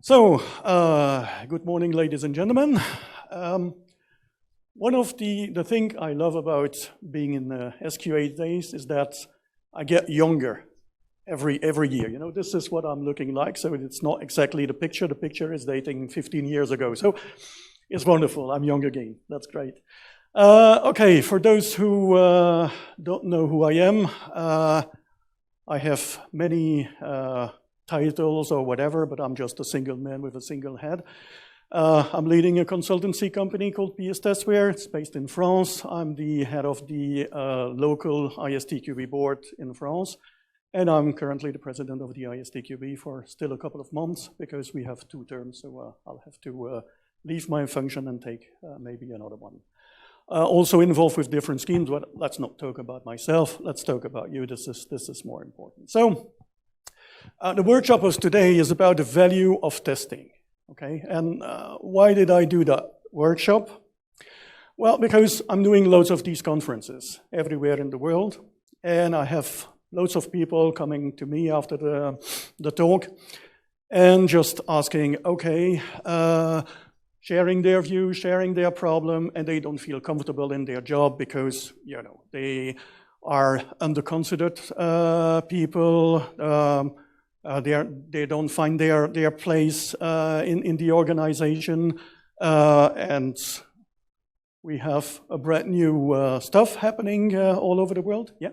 So, good morning, ladies and gentlemen. One of the thing I love about being in the SQ8 days is that I get younger every year. You know, this is what I'm looking like, so it's not exactly the picture. The picture is dating 15 years ago, so it's wonderful. I'm young again. That's great. Okay, for those who don't know who I am, I have many titles or whatever, but I'm just a single man with a single head. I'm leading a consultancy company called PS Testware. It's based in France. I'm the head of the local ISTQB board in France, and I'm currently the president of the ISTQB for still a couple of months because we have 2 terms, so I'll have to leave my function and take maybe another one. Also involved with different schemes, but let's not talk about myself. Let's talk about you. This is more important. So, the workshop of today is about the value of testing, okay? And why did I do that workshop? Well, because I'm doing loads of these conferences everywhere in the world, and I have loads of people coming to me after the talk and just asking, okay, sharing their view, sharing their problem, and they don't feel comfortable in their job because, you know, they are under-considered people, they don't find their place in the organization, and we have a brand new stuff happening all over the world. Yeah,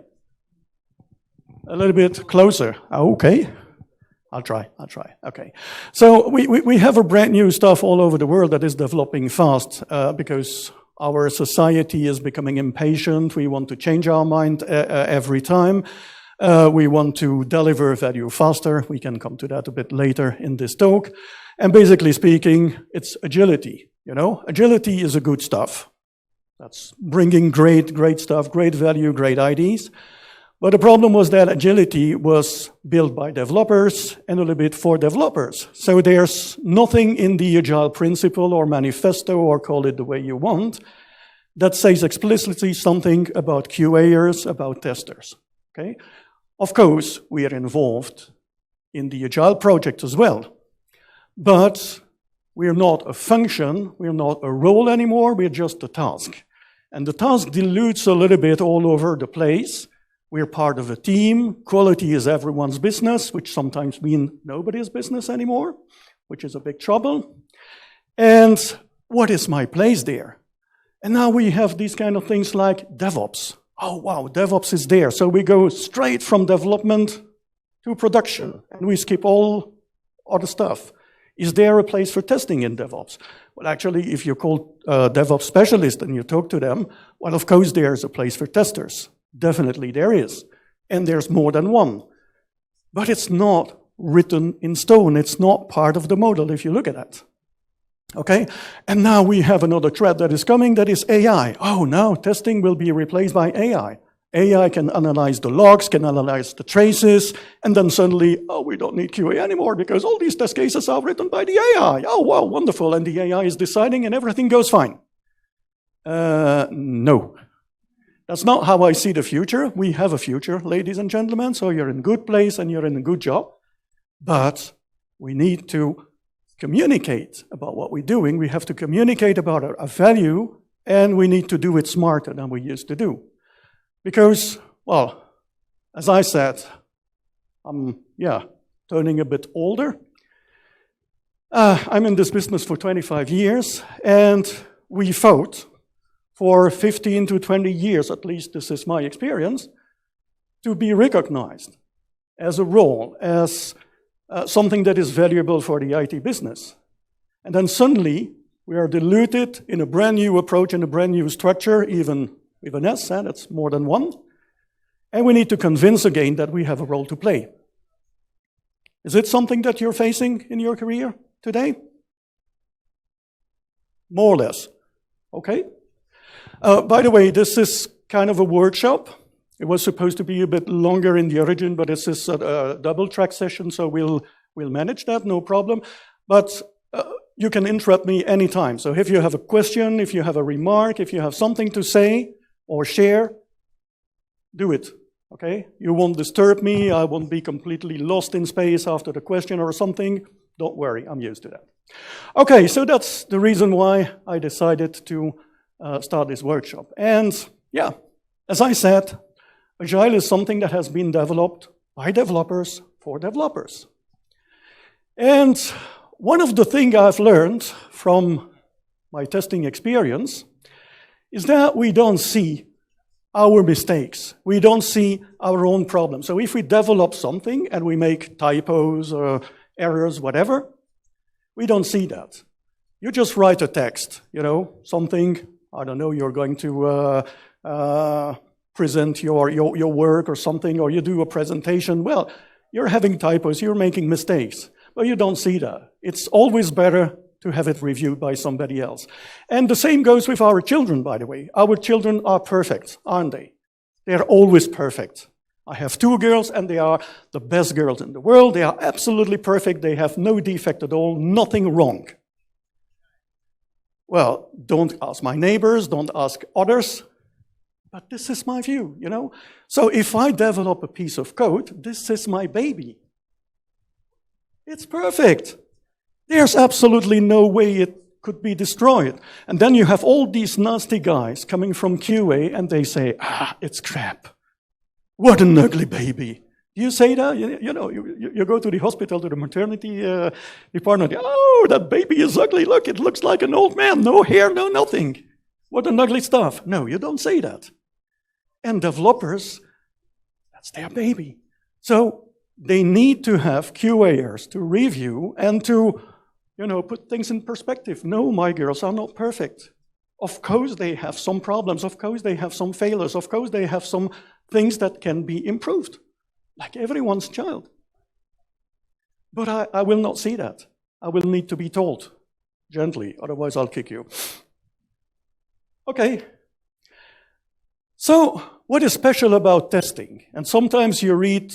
a little bit closer. Okay, I'll try. Okay, so we have a brand new stuff all over the world that is developing fast because our society is becoming impatient. We want to change our mind every time. We want to deliver value faster. We can come to that a bit later in this talk. And basically speaking, it's agility. You know, agility is a good stuff. That's bringing great stuff, great value, great ideas. But the problem was that agility was built by developers and a little bit for developers. So there's nothing in the agile principle or manifesto, or call it the way you want, that says explicitly something about QAers, about testers. Okay? Of course, we are involved in the Agile project as well, but we're not a function, we're not a role anymore, we're just a task. And the task dilutes a little bit all over the place. We're part of a team, quality is everyone's business, which sometimes means nobody's business anymore, which is a big trouble. And what is my place there? And now we have these kind of things like DevOps. Oh, wow, DevOps is there. So we go straight from development to production, and we skip all other stuff. Is there a place for testing in DevOps? Well, actually, if you call DevOps specialist and you talk to them, well, of course, there's a place for testers. Definitely there is. And there's more than one. But it's not written in stone. It's not part of the model if you look at that. Okay, and now we have another threat that is coming, that is AI. Oh, now testing will be replaced by AI. AI can analyze the logs, can analyze the traces, and then suddenly, oh, we don't need QA anymore because all these test cases are written by the AI. Oh, wow, wonderful, and the AI is deciding and everything goes fine. No. That's not how I see the future. We have a future, ladies and gentlemen, so you're in a good place and you're in a good job, but we need to communicate about what we're doing. We have to communicate about our value, and we need to do it smarter than we used to do. Because, well, as I said, I'm, turning a bit older. I'm in this business for 25 years, and we fought for 15 to 20 years, at least this is my experience, to be recognized as a role, as something that is valuable for the IT business. And then suddenly, we are diluted in a brand new approach and a brand new structure, even with an S, and it's more than one. And we need to convince again that we have a role to play. Is it something that you're facing in your career today? More or less. Okay. By the way, this is kind of a workshop. It was supposed to be a bit longer in the origin, but this is a double-track session, so we'll manage that, no problem. But you can interrupt me anytime. So if you have a question, if you have a remark, if you have something to say or share, do it, okay? You won't disturb me. I won't be completely lost in space after the question or something. don't worry, I'm used to that. Okay, so that's the reason why I decided to start this workshop. And yeah, as I said, Agile is something that has been developed by developers for developers. And one of the things I've learned from my testing experience is that we don't see our mistakes. We don't see our own problems. So if we develop something and we make typos or errors, whatever, we don't see that. You just write a text, something, I don't know, you're going to present your work or something, or you do a presentation. Well, you're having typos, you're making mistakes, but you don't see that. It's always better to have it reviewed by somebody else. And the same goes with our children, by the way. Our children are perfect, aren't they? They're always perfect. I have 2 girls, and they are the best girls in the world. They are absolutely perfect. They have no defect at all, nothing wrong. Well, don't ask my neighbors, don't ask others, but this is my view, So if I develop a piece of code, this is my baby. It's perfect. There's absolutely no way it could be destroyed. And then you have all these nasty guys coming from QA, and they say, it's crap. What an ugly baby. You say that? You go to the hospital, to the maternity department. Oh, that baby is ugly. Look, it looks like an old man. No hair, no nothing. What an ugly stuff. No, you don't say that. And developers, that's their baby. So they need to have QAers to review and to, put things in perspective. No, my girls are not perfect. Of course they have some problems. Of course they have some failures. Of course they have some things that can be improved, like everyone's child. But I will not see that. I will need to be told gently, otherwise I'll kick you. Okay. So what is special about testing? And sometimes you read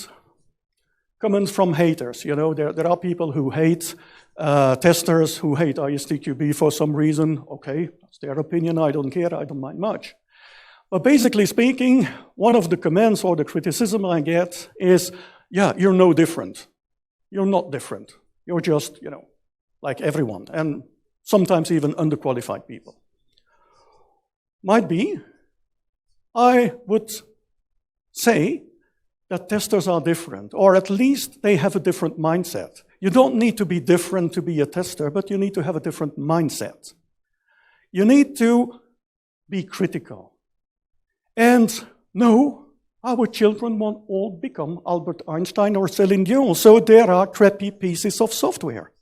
comments from haters. There are people who hate testers, who hate ISTQB for some reason. Okay, that's their opinion. I don't care. I don't mind much. But basically speaking, one of the comments or the criticism I get is, yeah, you're no different. You're not different. You're just, like everyone, and sometimes even underqualified people. Might be. I would say that testers are different, or at least they have a different mindset. You don't need to be different to be a tester, but you need to have a different mindset. You need to be critical. And no, our children won't all become Albert Einstein or Céline Dion, so there are crappy pieces of software.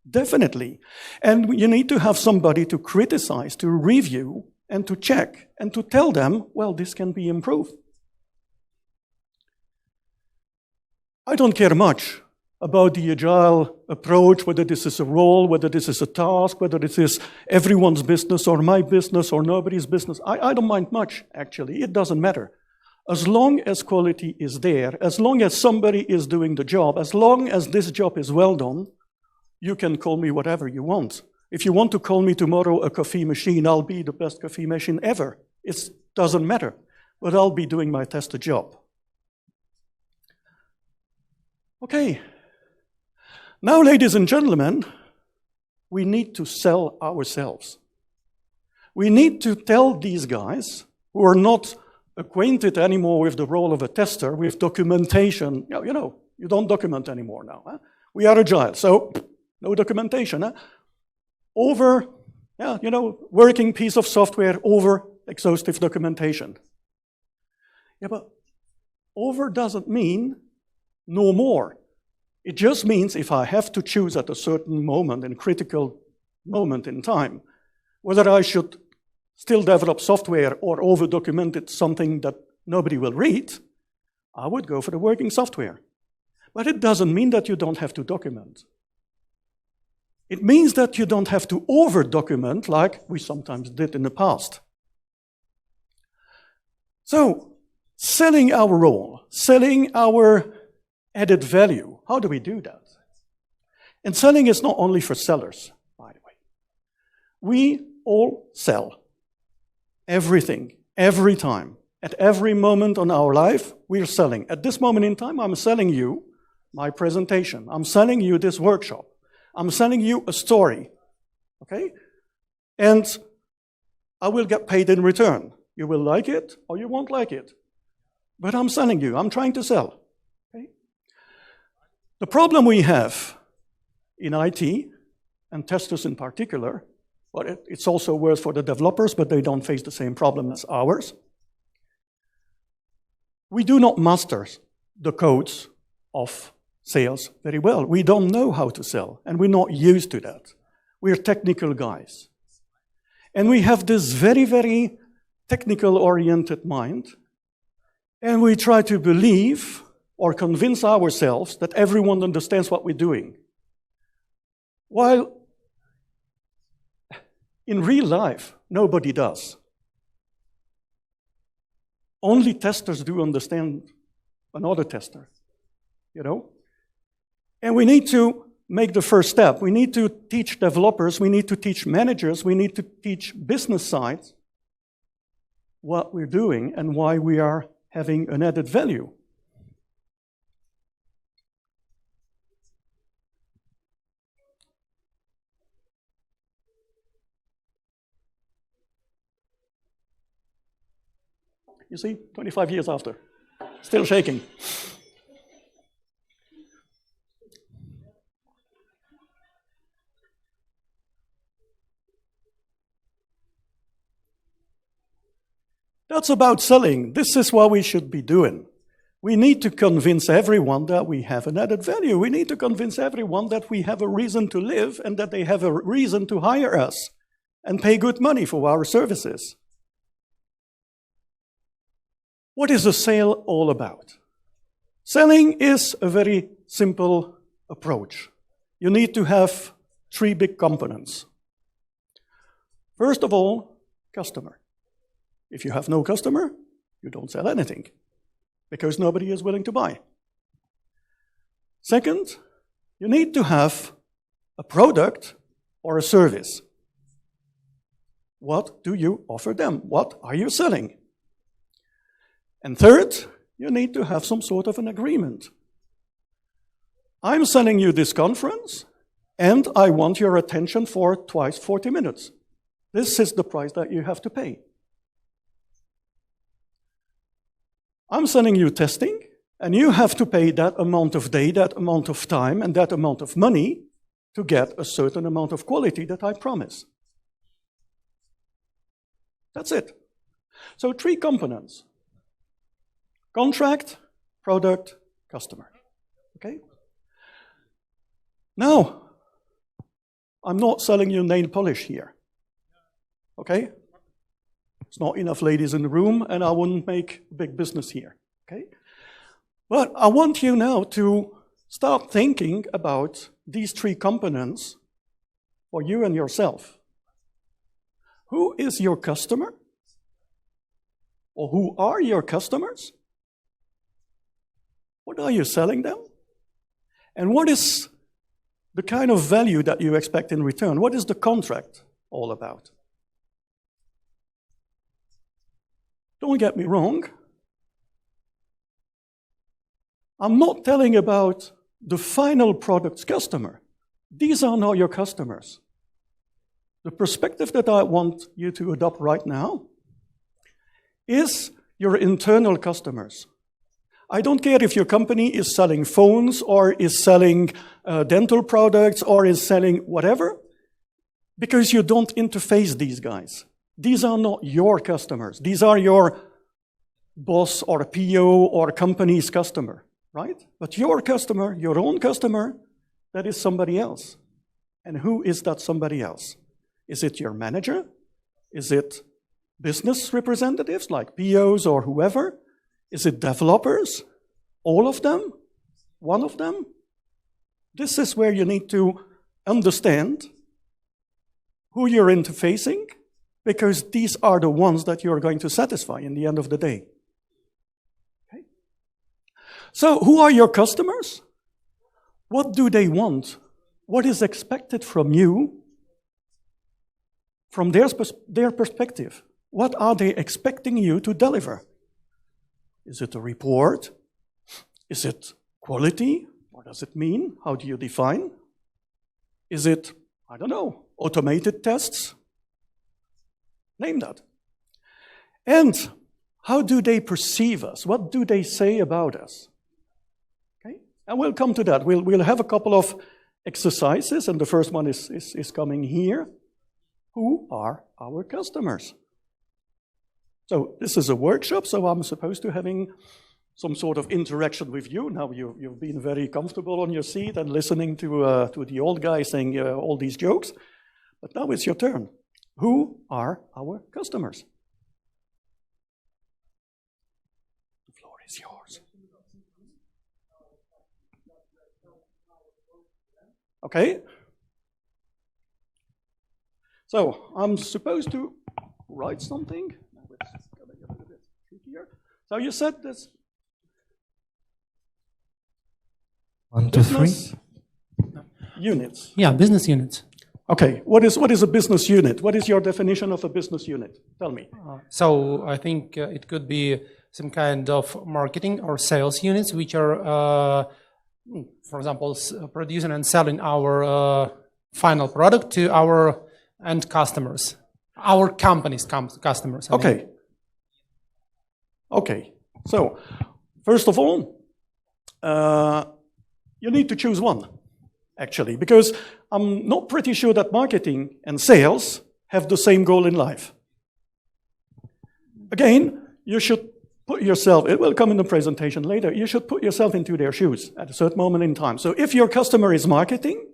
Definitely. And you need to have somebody to criticize, to review, and to check, and to tell them, well, this can be improved. I don't care much about the agile approach, whether this is a role, whether this is a task, whether this is everyone's business or my business or nobody's business. I don't mind much, actually. It doesn't matter. As long as quality is there, as long as somebody is doing the job, as long as this job is well done, you can call me whatever you want. If you want to call me tomorrow a coffee machine, I'll be the best coffee machine ever. It doesn't matter, but I'll be doing my tested job. Okay. Now, ladies and gentlemen, we need to sell ourselves. We need to tell these guys who are not acquainted anymore with the role of a tester, with documentation. You don't document anymore now. Huh? We are agile, so no documentation. Huh? Working piece of software over exhaustive documentation. Yeah, but over doesn't mean no more. It just means if I have to choose at a certain moment, in critical moment in time, whether I should still develop software or over-document something that nobody will read, I would go for the working software. But it doesn't mean that you don't have to document. It means that you don't have to over-document like we sometimes did in the past. So, selling our role, selling our added value, how do we do that? And selling is not only for sellers, by the way. We all sell everything, every time. At every moment on our life, we're selling. At this moment in time, I'm selling you my presentation. I'm selling you this workshop. I'm selling you a story, okay? And I will get paid in return. You will like it or you won't like it. But I'm selling you, I'm trying to sell, okay? The problem we have in IT, and testers in particular, but it's also worse for the developers, but they don't face the same problem as ours. We do not master the codes of sales very well. We don't know how to sell, and we're not used to that. We're technical guys. And we have this very, very technical-oriented mind, and we try to believe or convince ourselves that everyone understands what we're doing. While in real life, nobody does. Only testers do understand another tester, you know? And we need to make the first step. We need to teach developers, we need to teach managers, we need to teach business sides what we're doing and why we are having an added value. You see, 25 years after, still shaking. That's about selling. This is what we should be doing. We need to convince everyone that we have an added value. We need to convince everyone that we have a reason to live and that they have a reason to hire us and pay good money for our services. What is a sale all about? Selling is a very simple approach. You need to have 3 big components. First of all, customer. If you have no customer, you don't sell anything because nobody is willing to buy. Second, you need to have a product or a service. What do you offer them? What are you selling? And third, you need to have some sort of an agreement. I'm selling you this conference, and I want your attention for twice 40 minutes. This is the price that you have to pay. I'm selling you testing, and you have to pay that amount of day, that amount of time, and that amount of money to get a certain amount of quality that I promise. That's it. So 3 components. Contract, product, customer. Okay? Now, I'm not selling you nail polish here. Okay? It's not enough ladies in the room, and I wouldn't make a big business here. Okay? But I want you now to start thinking about these 3 components for you and yourself. Who is your customer? Or who are your customers? What are you selling them? And what is the kind of value that you expect in return? What is the contract all about? Don't get me wrong. I'm not telling about the final product's customer. These are not your customers. The perspective that I want you to adopt right now is your internal customers. I don't care if your company is selling phones or is selling dental products or is selling whatever, because you don't interface these guys. These are not your customers. These are your boss or PO or company's customer, right? But your customer, your own customer, that is somebody else. And who is that somebody else? Is it your manager? Is it business representatives like POs or whoever? Is it developers? All of them? One of them? This is where you need to understand who you're interfacing, because these are the ones that you're going to satisfy in the end of the day. Okay? So, who are your customers? What do they want? What is expected from you from their perspective? What are they expecting you to deliver? Is it a report? Is it quality? What does it mean? How do you define? Is it, I don't know, automated tests? Name that. And how do they perceive us? What do they say about us? Okay, and we'll come to that. We'll have a couple of exercises, and the first one is coming here. Who are our customers? So this is a workshop, so I'm supposed to having some sort of interaction with you. Now you've been very comfortable on your seat and listening to the old guy saying all these jokes, but now it's your turn. Who are our customers? The floor is yours. Okay. So I'm supposed to write something. It's gonna get a little bit trickier. So you said this. 1, 2, 3. Units. Yeah, business units. Okay, what is a business unit? What is your definition of a business unit? Tell me. So I think it could be some kind of marketing or sales units, which are, for example, producing and selling our final product to our end customers, our company's customers. Okay. Okay. So, first of all, you need to choose one, actually, because I'm not pretty sure that marketing and sales have the same goal in life. Again, you should put yourself, it will come in the presentation later, you should put yourself into their shoes at a certain moment in time. So if your customer is marketing,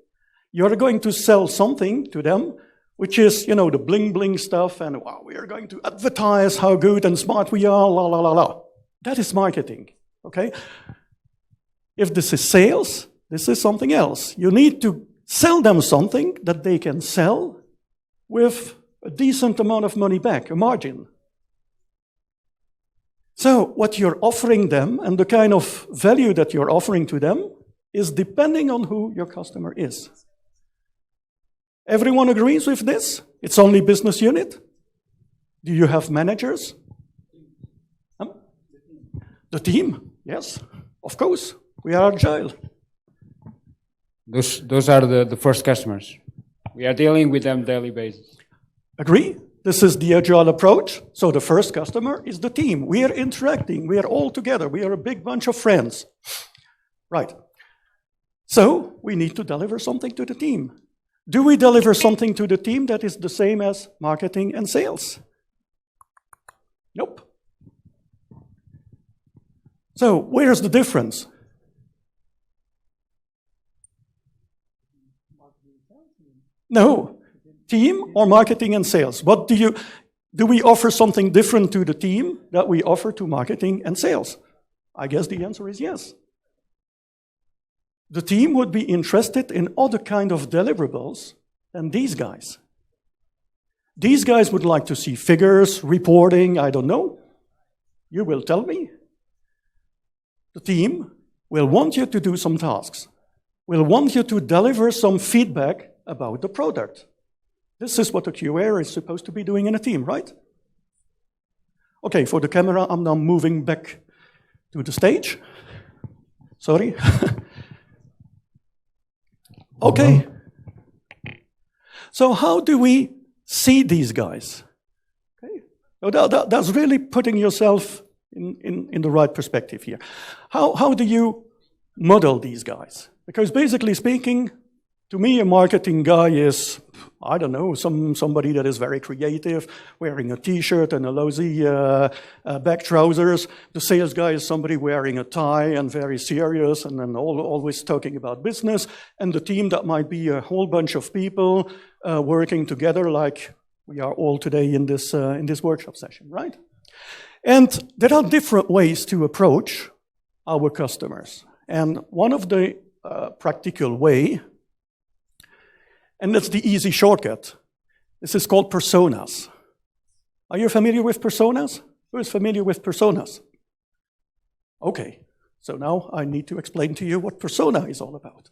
you're going to sell something to them, which is, the bling bling stuff, and wow, we are going to advertise how good and smart we are, la la la la. That is marketing, okay? If this is sales, this is something else. You need to sell them something that they can sell with a decent amount of money back, a margin. So what you're offering them and the kind of value that you're offering to them is depending on who your customer is. Everyone agrees with this? It's only business unit? Do you have managers? The team? Yes, of course. We are agile. Those are the first customers. We are dealing with them daily basis. Agree? This is the agile approach. So the first customer is the team. We are interacting. We are all together. We are a big bunch of friends. Right. So we need to deliver something to the team. Do we deliver something to the team that is the same as marketing and sales? Nope. So where's the difference? No. Team or marketing and sales? What do we offer something different to the team that we offer to marketing and sales? I guess the answer is yes. The team would be interested in other kind of deliverables than these guys. These guys would like to see figures, reporting, I don't know. You will tell me. The team will want you to do some tasks, will want you to deliver some feedback about the product. This is what a QA is supposed to be doing in a team, right? Okay, for the camera, I'm now moving back to the stage. Sorry. Okay. So how do we see these guys? Okay. So that's really putting yourself in the right perspective here. How do you model these guys? Because basically speaking, to me, a marketing guy is, I don't know, somebody that is very creative, wearing a T-shirt and a lousy back trousers. The sales guy is somebody wearing a tie and very serious and then always talking about business. And the team, that might be a whole bunch of people working together like we are all today in this workshop session, right? And there are different ways to approach our customers. And one of the practical way, and that's the easy shortcut. This is called personas. Are you familiar with personas? Who is familiar with personas? Okay, so now I need to explain to you what persona is all about.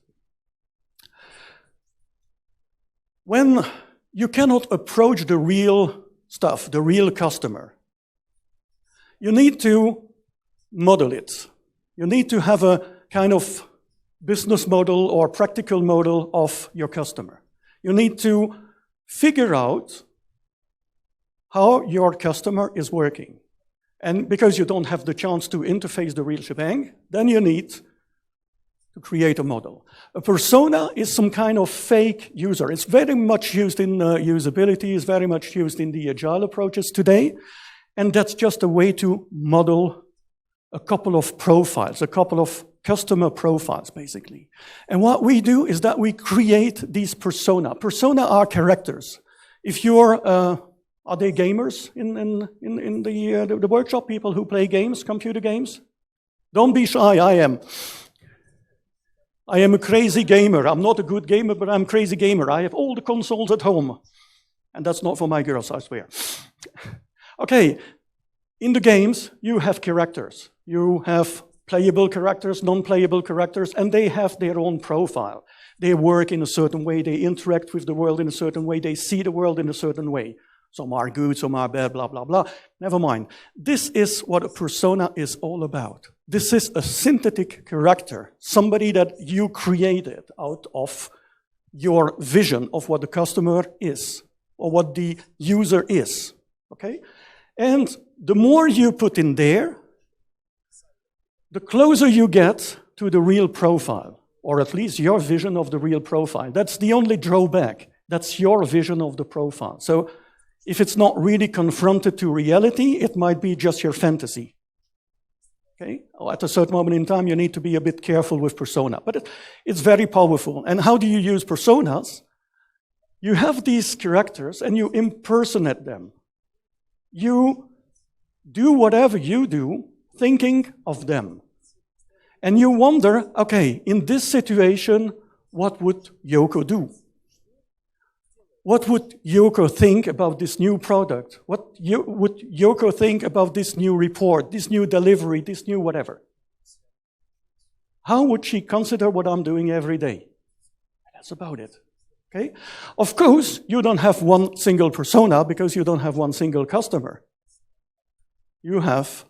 When you cannot approach the real stuff, the real customer, you need to model it. You need to have a kind of business model or practical model of your customer. You need to figure out how your customer is working. And because you don't have the chance to interface the real shebang, then you need to create a model. A persona is some kind of fake user. It's very much used in usability, it's very much used in the agile approaches today. And that's just a way to model a couple of profiles, a couple of customer profiles, basically. And what we do is that we create these persona. Persona are characters. If you're, are they gamers in the workshop, people who play games, computer games? Don't be shy, I am. I am a crazy gamer. I'm not a good gamer, but I'm a crazy gamer. I have all the consoles at home. And that's not for my girls, I swear. Okay, in the games, you have characters. You have playable characters, non-playable characters, and they have their own profile. They work in a certain way, they interact with the world in a certain way, they see the world in a certain way. Some are good, some are bad, blah, blah, blah. Never mind. This is what a persona is all about. This is a synthetic character, somebody that you created out of your vision of what the customer is, or what the user is, okay? And the more you put in there, the closer you get to the real profile, or at least your vision of the real profile. That's the only drawback. That's your vision of the profile. So if it's not really confronted to reality, it might be just your fantasy. Okay? At a certain moment in time, you need to be a bit careful with persona. But it's very powerful. And how do you use personas? You have these characters and you impersonate them. You do whatever you do, thinking of them. And you wonder, okay, in this situation, what would Yoko do? What would Yoko think about this new product? What would Yoko think about this new report, this new delivery, this new whatever? How would she consider what I'm doing every day? That's about it. Okay? Of course, you don't have one single persona because you don't have one single customer. You have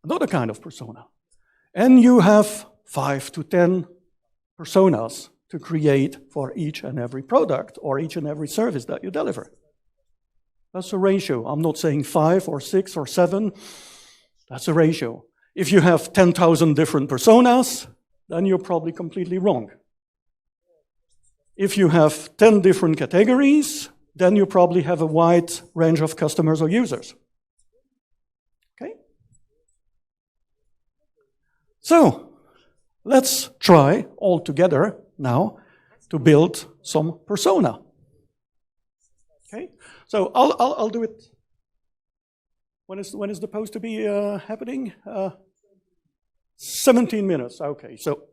another kind of persona. And you have 5 to 10 personas to create for each and every product or each and every service that you deliver. That's a ratio. I'm not saying 5 or 6 or 7. That's a ratio. If you have 10,000 different personas, then you're probably completely wrong. If you have 10 different categories, then you probably have a wide range of customers or users. Okay? So, let's try all together now to build some persona. Okay? So I'll do it. When is the post to be happening? 17 minutes. Okay, so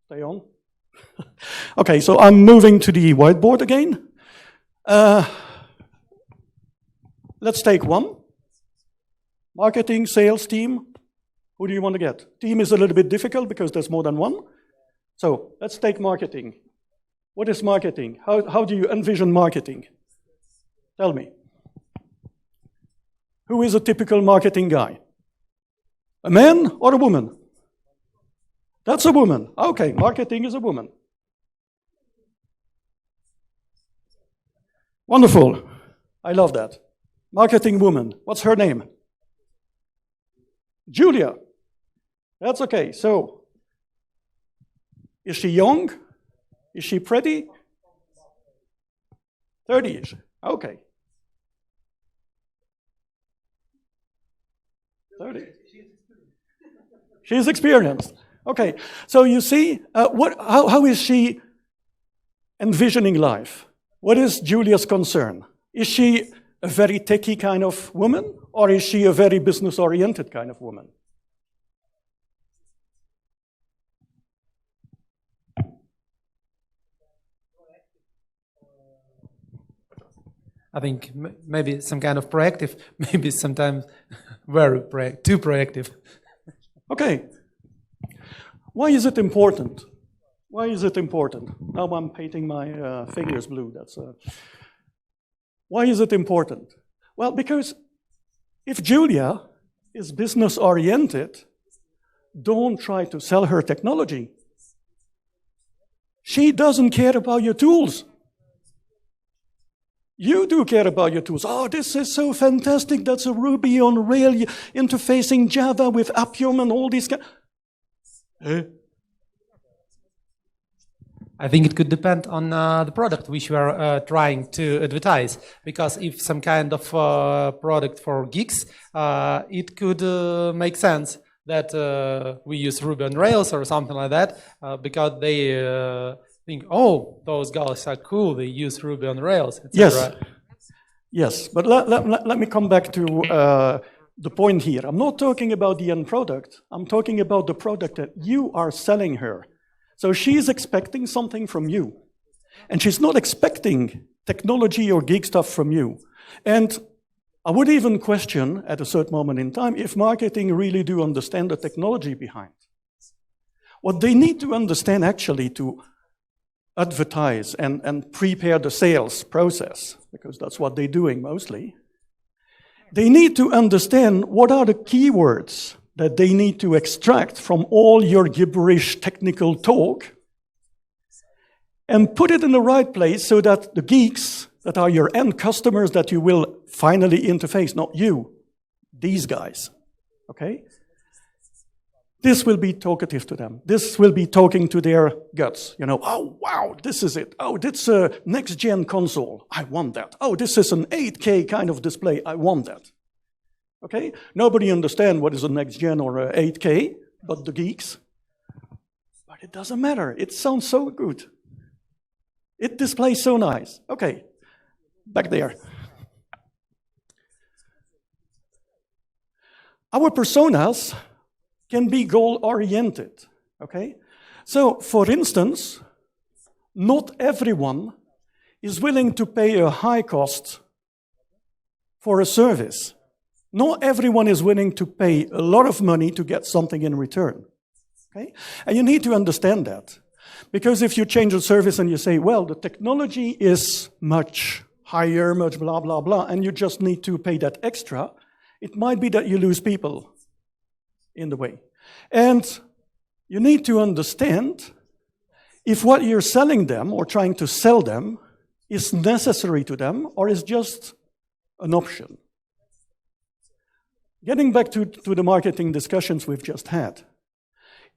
stay on. Okay, so I'm moving to the whiteboard again. Let's take one. Marketing, sales team. Who do you want to get? Team is a little bit difficult because there's more than one. So let's take marketing. What is marketing? How do you envision marketing? Tell me. Who is a typical marketing guy? A man or a woman? That's a woman. Okay, marketing is a woman. Wonderful. I love that. Marketing woman. What's her name? Julia. That's okay. So, is she young? Is she pretty? 30-ish. Okay. 30. She's experienced. Okay. So you see, how is she envisioning life? What is Julia's concern? Is she a very techie kind of woman, or is she a very business-oriented kind of woman? I think maybe some kind of proactive, maybe sometimes very too proactive. Okay. Why is it important? Why is it important? Now I'm painting my fingers blue. Why is it important? Well, because if Julia is business-oriented, don't try to sell her technology. She doesn't care about your tools. You do care about your tools. Oh, this is so fantastic. That's a Ruby on Rails interfacing Java with Appium and all these kind. I think it could depend on the product which we are trying to advertise. Because if some kind of product for geeks, it could make sense that we use Ruby on Rails or something like that, because they think, oh, those guys are cool, they use Ruby on Rails, etc. Yes, yes, but let me come back to the point here. I'm not talking about the end product. I'm talking about the product that you are selling her. So she's expecting something from you. And she's not expecting technology or geek stuff from you. And I would even question, at a certain moment in time, if marketing really do understand the technology behind. What they need to understand actually to advertise and prepare the sales process, because that's what they're doing mostly, they need to understand what are the keywords that they need to extract from all your gibberish technical talk and put it in the right place so that the geeks that are your end customers that you will finally interface, not you, these guys, okay? This will be talkative to them. This will be talking to their guts. You know, oh, wow, this is it. Oh, this is a next-gen console. I want that. Oh, this is an 8K kind of display. I want that. Okay? Nobody understands what is a next-gen or a 8K, but the geeks. But it doesn't matter. It sounds so good. It displays so nice. Okay, back there. Our personas can be goal-oriented, okay? So, for instance, not everyone is willing to pay a high cost for a service. Not everyone is willing to pay a lot of money to get something in return, okay? And you need to understand that. Because if you change the service and you say, well, the technology is much higher, much blah, blah, blah, and you just need to pay that extra, it might be that you lose people in the way. And you need to understand if what you're selling them or trying to sell them is necessary to them or is just an option. Getting back to the marketing discussions we've just had.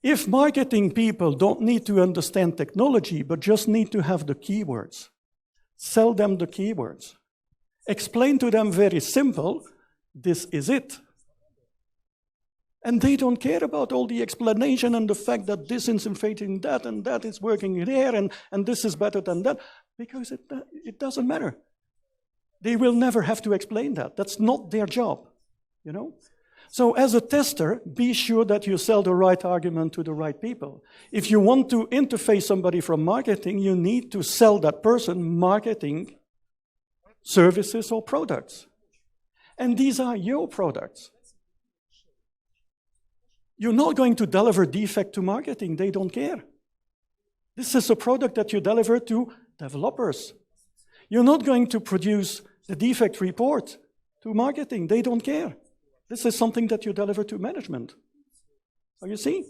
If marketing people don't need to understand technology, but just need to have the keywords, sell them the keywords. Explain to them very simple, this is it. And they don't care about all the explanation and the fact that this is inflating that and that is working there and this is better than that, because it doesn't matter. They will never have to explain that. That's not their job, you know? So as a tester, be sure that you sell the right argument to the right people. If you want to interface somebody from marketing, you need to sell that person marketing services or products. And these are your products. You're not going to deliver defect to marketing. They don't care. This is a product that you deliver to developers. You're not going to produce the defect report to marketing. They don't care. This is something that you deliver to management. So you see?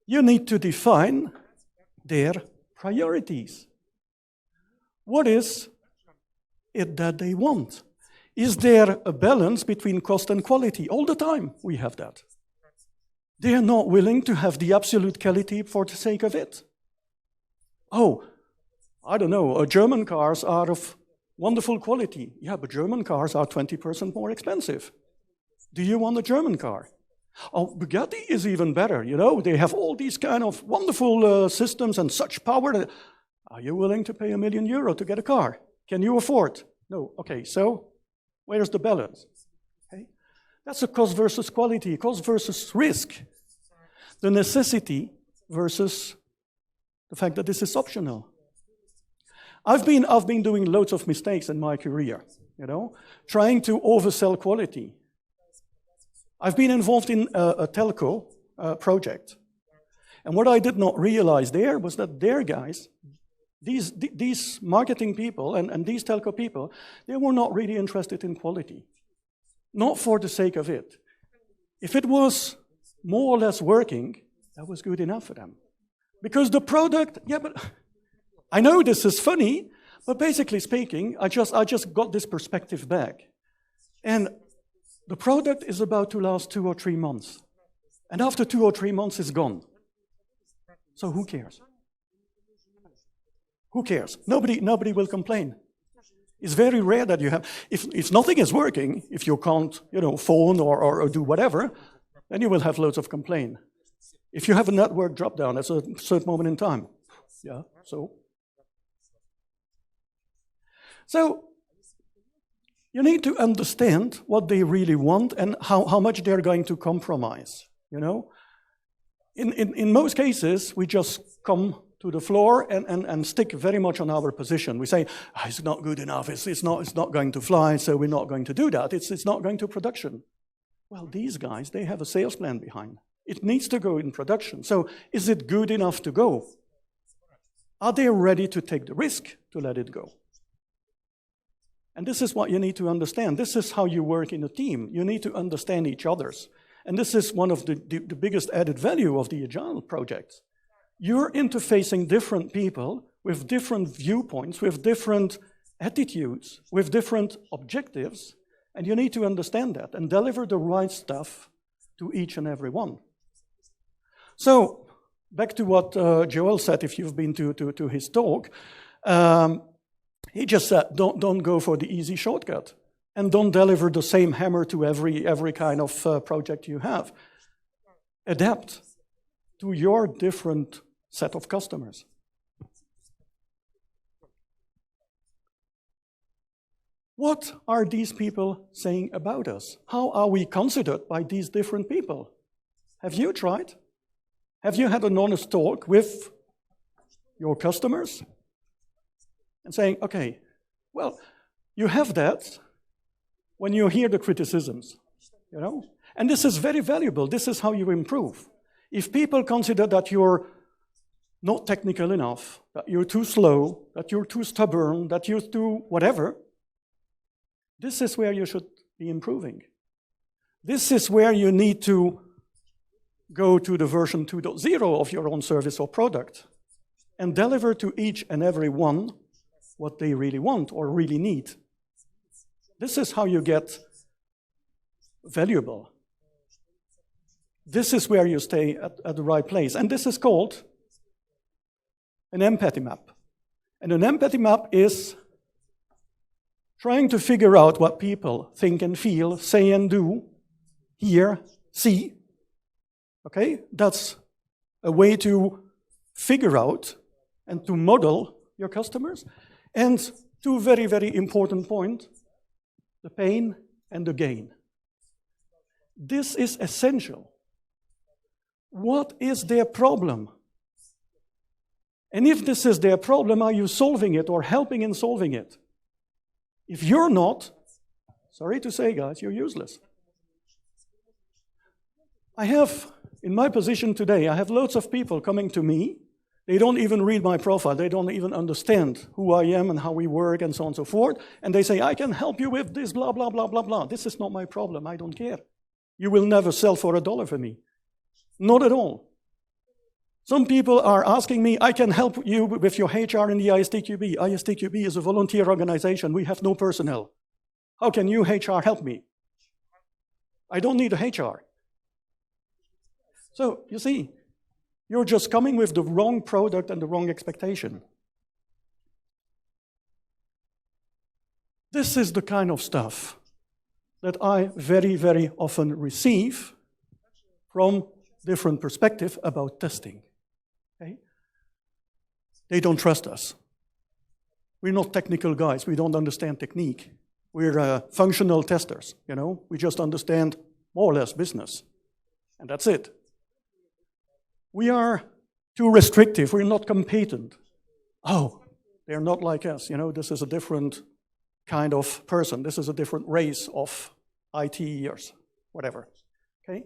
You need to define their priorities. What is it that they want? Is there a balance between cost and quality? All the time we have that. They are not willing to have the absolute quality for the sake of it. Oh, I don't know, German cars are of wonderful quality. Yeah, but German cars are 20% more expensive. Do you want a German car? Oh, Bugatti is even better, you know. They have all these kind of wonderful systems and such power. Are you willing to pay €1 million to get a car? Can you afford? No. Okay, so where's the balance? Okay? That's a cost versus quality, cost versus risk. The necessity versus the fact that this is optional. I've been doing loads of mistakes in my career, you know, trying to oversell quality. I've been involved in a telco project. And what I did not realize there was that their guys these marketing people and these telco people, they were not really interested in quality. Not for the sake of it. If it was more or less working, that was good enough for them. Because the product, yeah, but I know this is funny, but basically speaking, I just got this perspective back. And the product is about to last 2 or 3 months. And after 2 or 3 months, it's gone. So who cares? Who cares? Nobody will complain. It's very rare that you have, if nothing is working, if you can't, phone or do whatever, then you will have loads of complaint. If you have a network drop down at a certain moment in time, yeah, so you need to understand what they really want and how much they're going to compromise, In most cases, we just come to the floor and stick very much on our position. We say, it's not good enough, it's not going to fly, so we're not going to do that. It's not going to production. Well, these guys, they have a sales plan behind. It needs to go in production. So is it good enough to go? Are they ready to take the risk to let it go? And this is what you need to understand. This is how you work in a team. You need to understand each other's. And this is one of the biggest added value of the Agile project. You're interfacing different people with different viewpoints, with different attitudes, with different objectives, and you need to understand that and deliver the right stuff to each and every one. So, back to what Joel said, if you've been to his talk, he just said, don't go for the easy shortcut, and don't deliver the same hammer to every kind of project you have. Adapt to your different set of customers. What are these people saying about us? How are we considered by these different people? Have you tried? Have you had an honest talk with your customers? And saying, okay, well, you have that when you hear the criticisms, And this is very valuable. This is how you improve. If people consider that you're not technical enough, that you're too slow, that you're too stubborn, that you're too whatever, this is where you should be improving. This is where you need to go to the version 2.0 of your own service or product and deliver to each and every one what they really want or really need. This is how you get valuable. This is where you stay at the right place. And this is called an empathy map. And an empathy map is trying to figure out what people think and feel, say and do, hear, see. Okay? That's a way to figure out and to model your customers. And two very, very important points, the pain and the gain. This is essential. What is their problem? And if this is their problem, are you solving it or helping in solving it? If you're not, sorry to say, guys, you're useless. In my position today, I have loads of people coming to me. They don't even read my profile. They don't even understand who I am and how we work and so on and so forth. And they say, I can help you with this, blah, blah, blah, blah, blah. This is not my problem. I don't care. You will never sell for $1 for me. Not at all. Some people are asking me, I can help you with your HR in the ISTQB. ISTQB is a volunteer organization. We have no personnel. How can you, HR, help me? I don't need a HR. So, you see, you're just coming with the wrong product and the wrong expectation. This is the kind of stuff that I very, very often receive from different perspectives about testing. Okay? They don't trust us. We're not technical guys. We don't understand technique. We're functional testers, We just understand more or less business. And that's it. We are too restrictive. We're not competent. Oh, they're not like us. This is a different kind of person. This is a different race of ITers, whatever. Okay?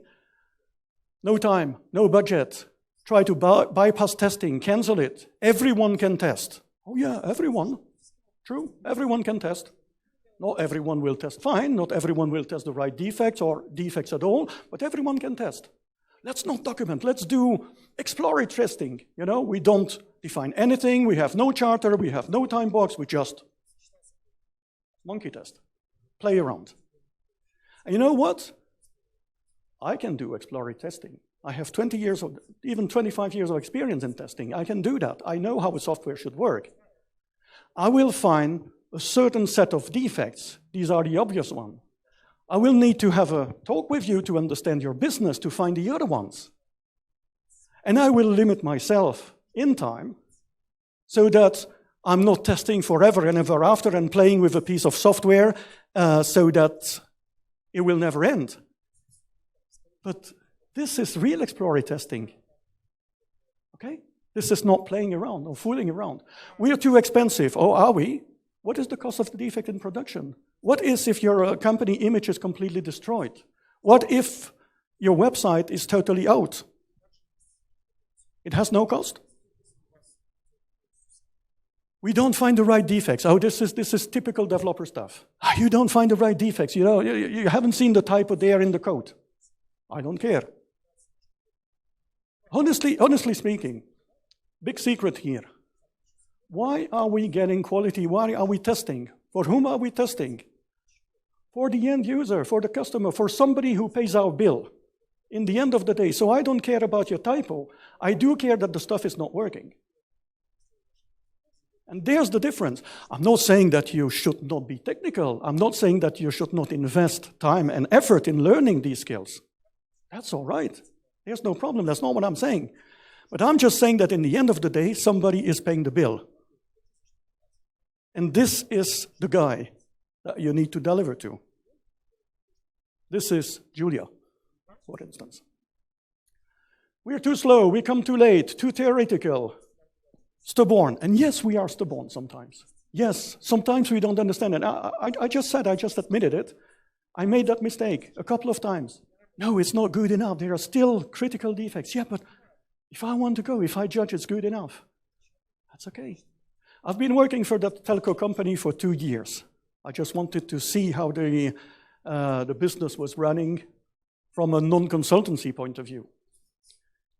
No time, no budget. Try to bypass testing, cancel it. Everyone can test. Oh yeah, everyone. True, everyone can test. Not everyone will test fine, not everyone will test the right defects or defects at all, but everyone can test. Let's not document, let's do exploratory testing. You know, we don't define anything, we have no charter, we have no time box, we just monkey test, play around. And you know what? I can do exploratory testing. I have 20 years of, even 25 years of experience in testing. I can do that. I know how a software should work. I will find a certain set of defects. These are the obvious ones. I will need to have a talk with you to understand your business to find the other ones. And I will limit myself in time so that I'm not testing forever and ever after and playing with a piece of software so that it will never end. But this is real exploratory testing, okay? This is not playing around or fooling around. We are too expensive, or are we? What is the cost of the defect in production? What is if your company image is completely destroyed? What if your website is totally out? It has no cost. We don't find the right defects. Oh, this is typical developer stuff. You don't find the right defects. You know, you haven't seen the typo there in the code. I don't care. Honestly speaking, big secret here. Why are we getting quality? Why are we testing? For whom are we testing? For the end user, for the customer, for somebody who pays our bill in the end of the day. So I don't care about your typo. I do care that the stuff is not working. And there's the difference. I'm not saying that you should not be technical. I'm not saying that you should not invest time and effort in learning these skills. That's all right. There's no problem. That's not what I'm saying. But I'm just saying that in the end of the day, somebody is paying the bill. And this is the guy that you need to deliver to. This is Julia, for instance. We're too slow, we come too late, too theoretical, stubborn. And yes, we are stubborn sometimes. Yes, sometimes we don't understand it. I just admitted it. I made that mistake a couple of times. No, it's not good enough. There are still critical defects. Yeah, but if I want to go, if I judge it's good enough, that's okay. I've been working for that telco company for 2 years. I just wanted to see how the business was running from a non-consultancy point of view.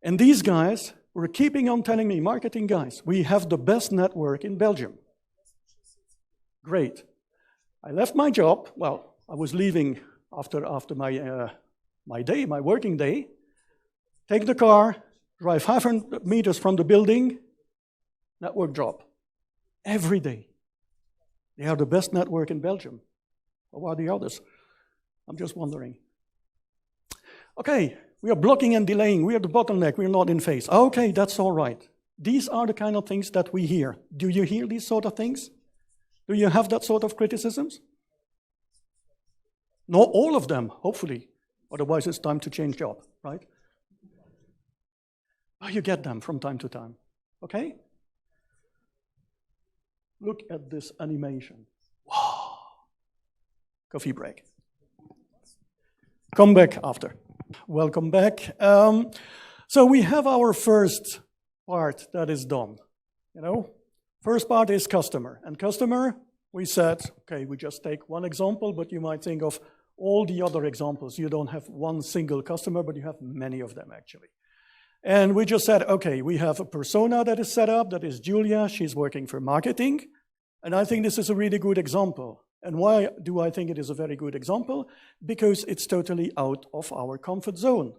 And these guys were keeping on telling me, marketing guys, we have the best network in Belgium. Great. I left my job. Well, I was leaving after my working day, take the car, drive 500 meters from the building, network drop. Every day. They are the best network in Belgium. Or are the others? I'm just wondering. Okay, we are blocking and delaying. We are the bottleneck. We are not in phase. Okay, that's all right. These are the kind of things that we hear. Do you hear these sort of things? Do you have that sort of criticisms? Not all of them, hopefully. Otherwise, it's time to change job, right? But you get them from time to time, okay? Look at this animation. Wow. Coffee break. Come back after. Welcome back. So we have our first part that is done. You know, first part is customer. And customer, we said, okay, we just take one example, but you might think of all the other examples. You don't have one single customer, but you have many of them actually. And we just said, okay, we have a persona that is set up, that is Julia, she's working for marketing. And I think this is a really good example. And why do I think it is a very good example? Because it's totally out of our comfort zone.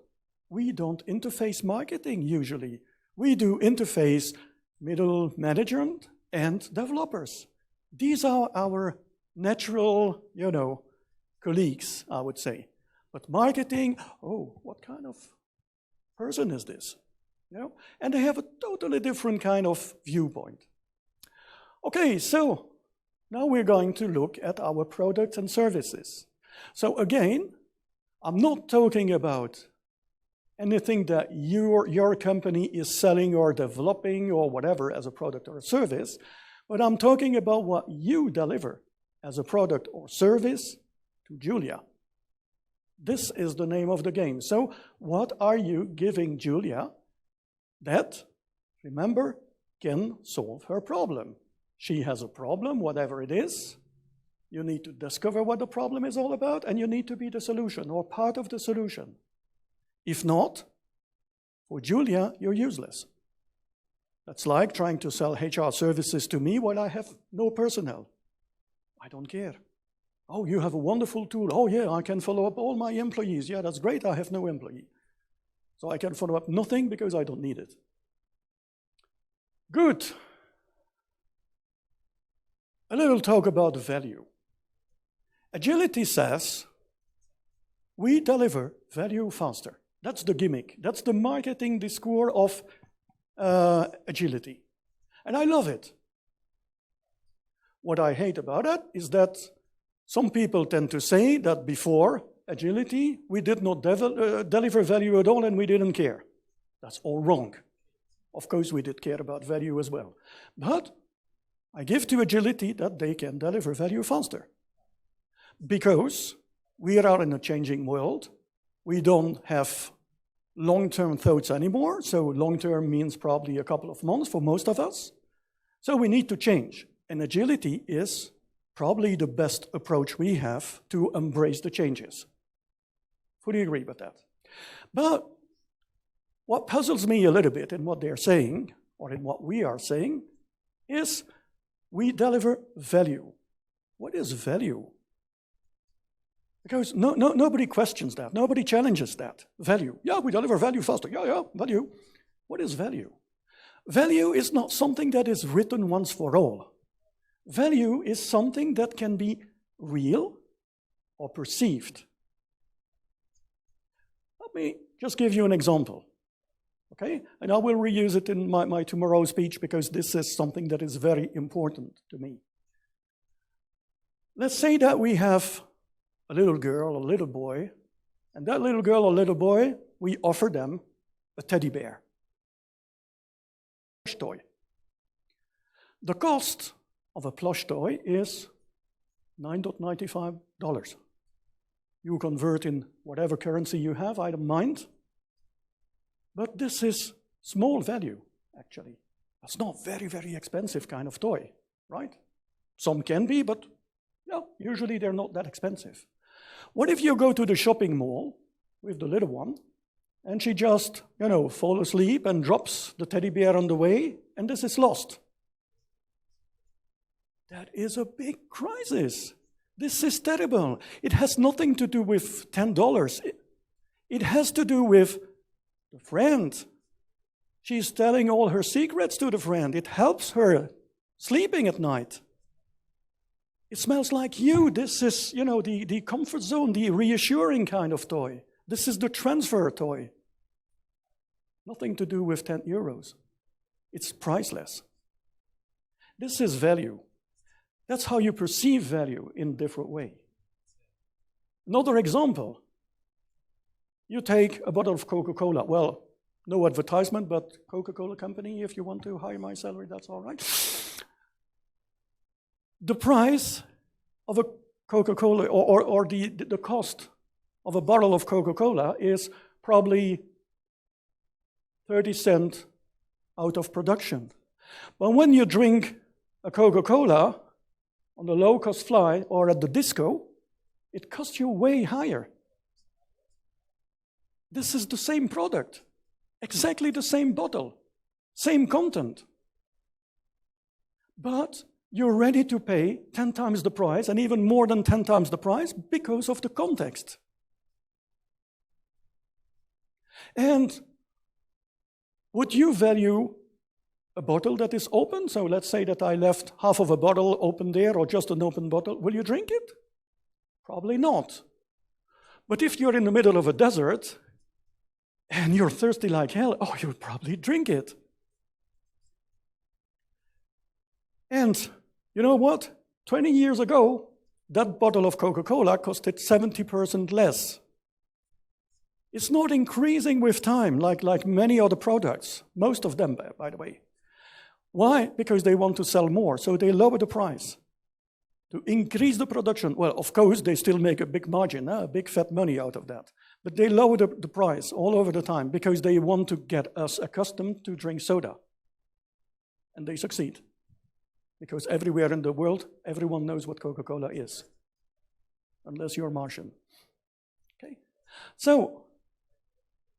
We don't interface marketing usually. We do interface middle management and developers. These are our natural, colleagues, I would say. But marketing, oh, what kind of person is this? And they have a totally different kind of viewpoint. Okay, so now we're going to look at our products and services. So again, I'm not talking about anything that your company is selling or developing or whatever as a product or a service, but I'm talking about what you deliver as a product or service to Julia. This is the name of the game. So what are you giving Julia that, remember, can solve her problem? She has a problem, whatever it is. You need to discover what the problem is all about, and you need to be the solution or part of the solution. If not, for Julia, you're useless. That's like trying to sell HR services to me while I have no personnel. I don't care. Oh, you have a wonderful tool. Oh, yeah, I can follow up all my employees. Yeah, that's great. I have no employee. So I can follow up nothing because I don't need it. Good. A little talk about value. Agility says we deliver value faster. That's the gimmick. That's the marketing discourse of agility. And I love it. What I hate about it is that some people tend to say that before agility, we did not deliver value at all and we didn't care. That's all wrong. Of course, we did care about value as well. But I give to agility that they can deliver value faster. Because we are in a changing world. We don't have long-term thoughts anymore. So long-term means probably a couple of months for most of us. So we need to change. And agility is probably the best approach we have to embrace the changes. Fully agree with that. But what puzzles me a little bit in what they're saying, or in what we are saying, is we deliver value. What is value? Because nobody questions that. Nobody challenges that. Value. Yeah, we deliver value faster. Yeah, value. What is value? Value is not something that is written once for all. Value is something that can be real or perceived. Let me just give you an example, okay? And I will reuse it in my tomorrow speech because this is something that is very important to me. Let's say that we have a little girl, a little boy, and that little girl or little boy, we offer them a teddy bear, a plush toy. The cost of a plush toy is $9.95. You convert in whatever currency you have, I don't mind. But this is small value, actually. It's not very, very expensive kind of toy, right? Some can be, but no, usually they're not that expensive. What if you go to the shopping mall with the little one, and she just, fall asleep and drops the teddy bear on the way, and this is lost? That is a big crisis. This is terrible. It has nothing to do with $10. It has to do with the friend. She's telling all her secrets to the friend. It helps her sleeping at night. It smells like you. This is, the comfort zone, the reassuring kind of toy. This is the transfer toy. Nothing to do with 10 euros. It's priceless. This is value. That's how you perceive value in a different way. Another example. You take a bottle of Coca-Cola. Well, no advertisement, but Coca-Cola company, if you want to hire my salary, that's all right. The price of a Coca-Cola, or the cost of a bottle of Coca-Cola is probably 30 cents out of production. But when you drink a Coca-Cola on the low-cost flight or at the disco, it costs you way higher. This is the same product, exactly the same bottle, same content. But you're ready to pay 10 times the price and even more than 10 times the price because of the context. And would you value a bottle that is open? So let's say that I left half of a bottle open there or just an open bottle. Will you drink it? Probably not. But if you're in the middle of a desert and you're thirsty like hell, you'll probably drink it. And you know what? 20 years ago, that bottle of Coca-Cola costed 70% less. It's not increasing with time like many other products, most of them, by the way. Why? Because they want to sell more, so they lower the price to increase the production. Well, of course, they still make a big margin, big fat money out of that. But they lower the price all over the time because they want to get us accustomed to drink soda. And they succeed. because everywhere in the world, everyone knows what Coca-Cola is, unless you're Martian. Okay? So,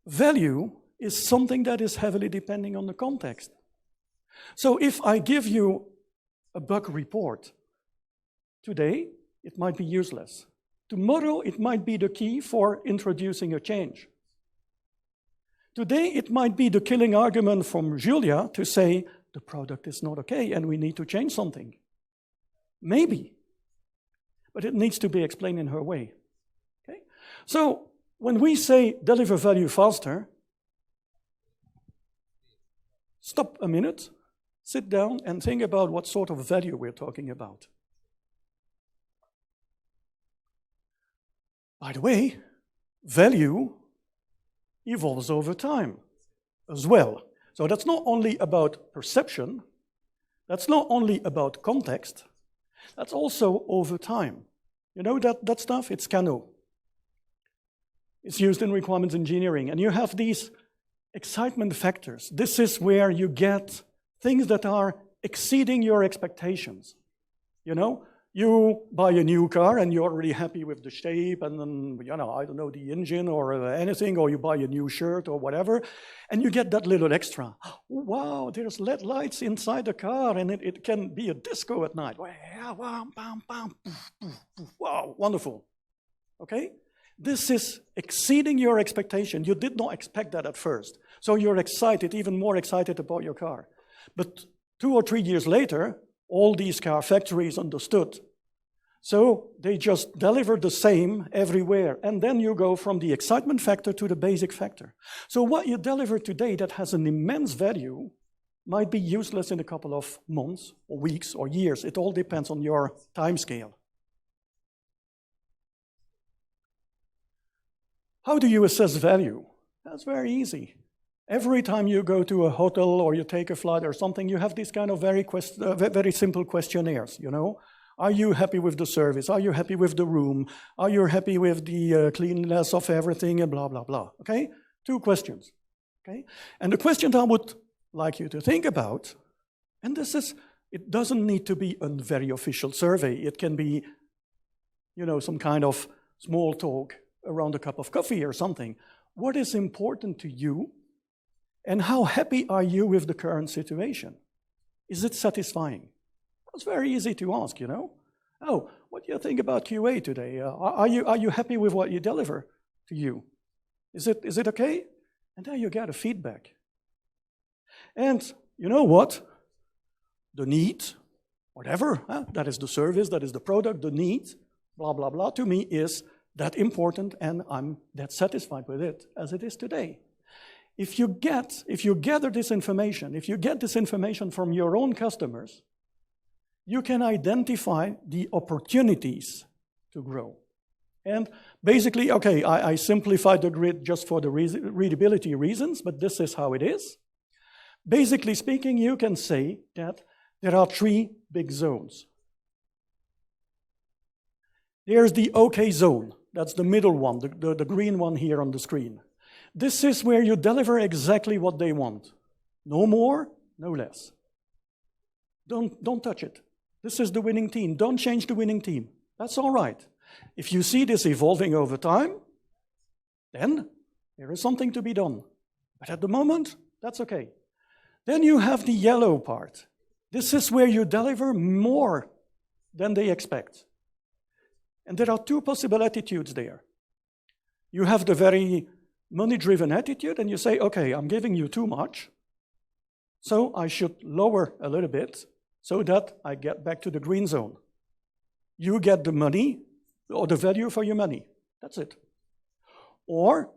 value is something that is heavily depending on the context. So if I give you a bug report today, it might be useless. Tomorrow, it might be the key for introducing a change. Today, it might be the killing argument from Julia to say, the product is not okay and we need to change something. Maybe. But it needs to be explained in her way. Okay? So, when we say deliver value faster, stop a minute, sit down and think about what sort of value we're talking about. By the way, value evolves over time as well. So that's not only about perception, that's not only about context, that's also over time. You know that stuff? It's Denoo. It's used in requirements engineering, and you have these excitement factors. This is where you get things that are exceeding your expectations. You know, you buy a new car and you're already happy with the shape and then, you know, I don't know, the engine or anything, or you buy a new shirt or whatever, and you get that little extra. Wow, there's LED lights inside the car and it can be a disco at night. Wow, bam, bam, poof, poof, poof. Wow, wonderful. Okay? This is exceeding your expectation. You did not expect that at first. So you're excited, even more excited about your car. But 2 or 3 years later, all these car factories understood. So they just deliver the same everywhere. And then you go from the excitement factor to the basic factor. So what you deliver today that has an immense value might be useless in a couple of months or weeks or years. It all depends on your time scale. How do you assess value? That's very easy. Every time you go to a hotel or you take a flight or something, you have these kind of very simple questionnaires, you know. Are you happy with the service? Are you happy with the room? Are you happy with the cleanliness of everything and blah, blah, blah, okay? 2 questions, okay? And the question I would like you to think about, and this is, it doesn't need to be a very official survey. It can be, you know, some kind of small talk around a cup of coffee or something. What is important to you? And how happy are you with the current situation? Is it satisfying? It's very easy to ask, you know. Oh, what do you think about QA today? Are you happy with what you deliver to you? Is it okay? And then you get a feedback. And you know what? The need, whatever, that is the service, that is the product, the need, blah, blah, blah, to me is that important, and I'm that satisfied with it as it is today. If you gather this information, if you get this information from your own customers, you can identify the opportunities to grow. And basically, okay, I simplified the grid just for the readability reasons, but this is how it is. Basically speaking, you can say that there are 3 big zones. There's the OK zone. That's the middle one, the green one here on the screen. This is where you deliver exactly what they want. No more, no less. Don't touch it. This is the winning team. Don't change the winning team. That's all right. If you see this evolving over time, then there is something to be done. But at the moment, that's okay. Then you have the yellow part. This is where you deliver more than they expect. And there are 2 possible attitudes there. You have the very money-driven attitude, and you say, okay, I'm giving you too much, so I should lower a little bit so that I get back to the green zone. You get the money, or the value for your money. That's it. Or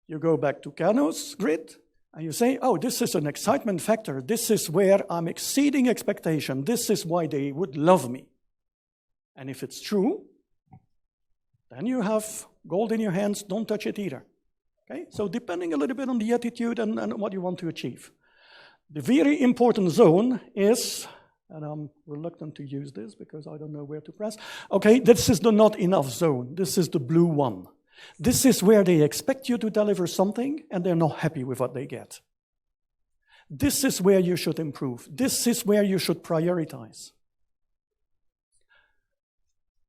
you go back to Denoo's grid, and you say, oh, this is an excitement factor. This is where I'm exceeding expectation. This is why they would love me. And if it's true, then you have gold in your hands, don't touch it either. Okay? So depending a little bit on the attitude and what you want to achieve. The very important zone is, and I'm reluctant to use this because I don't know where to press. Okay, this is the not enough zone. This is the blue one. This is where they expect you to deliver something and they're not happy with what they get. This is where you should improve. This is where you should prioritize.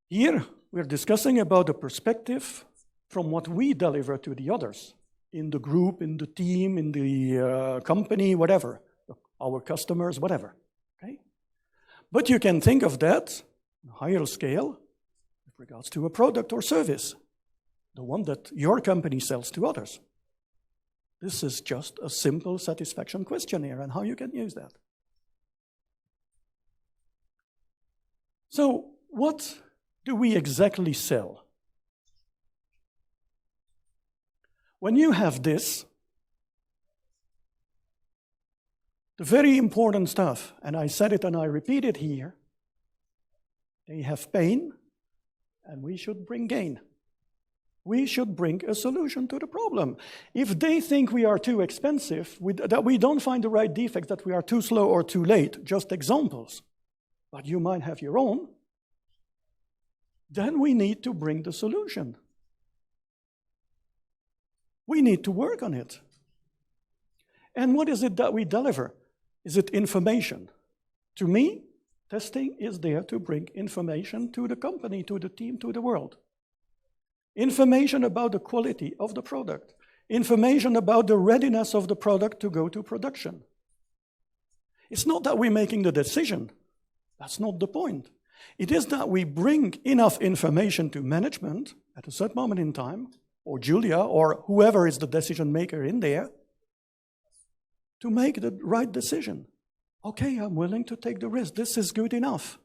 Here, we're discussing about a perspective from what we deliver to the others, in the group, in the team, in the company, whatever, our customers, whatever, okay? But you can think of that on a higher scale with regards to a product or service, the one that your company sells to others. This is just a simple satisfaction questionnaire and how you can use that. So, what do we exactly sell? When you have this, the very important stuff, and I said it and I repeat it here, they have pain and we should bring gain. We should bring a solution to the problem. If they think we are too expensive, that we don't find the right defects, that we are too slow or too late, just examples, but you might have your own, then we need to bring the solution. We need to work on it. And what is it that we deliver? Is it information? To me, testing is there to bring information to the company, to the team, to the world. Information about the quality of the product. Information about the readiness of the product to go to production. It's not that we're making the decision. That's not the point. It is that we bring enough information to management at a certain moment in time, or Julia, or whoever is the decision maker in there, to make the right decision. Okay, I'm willing to take the risk. This is good enough.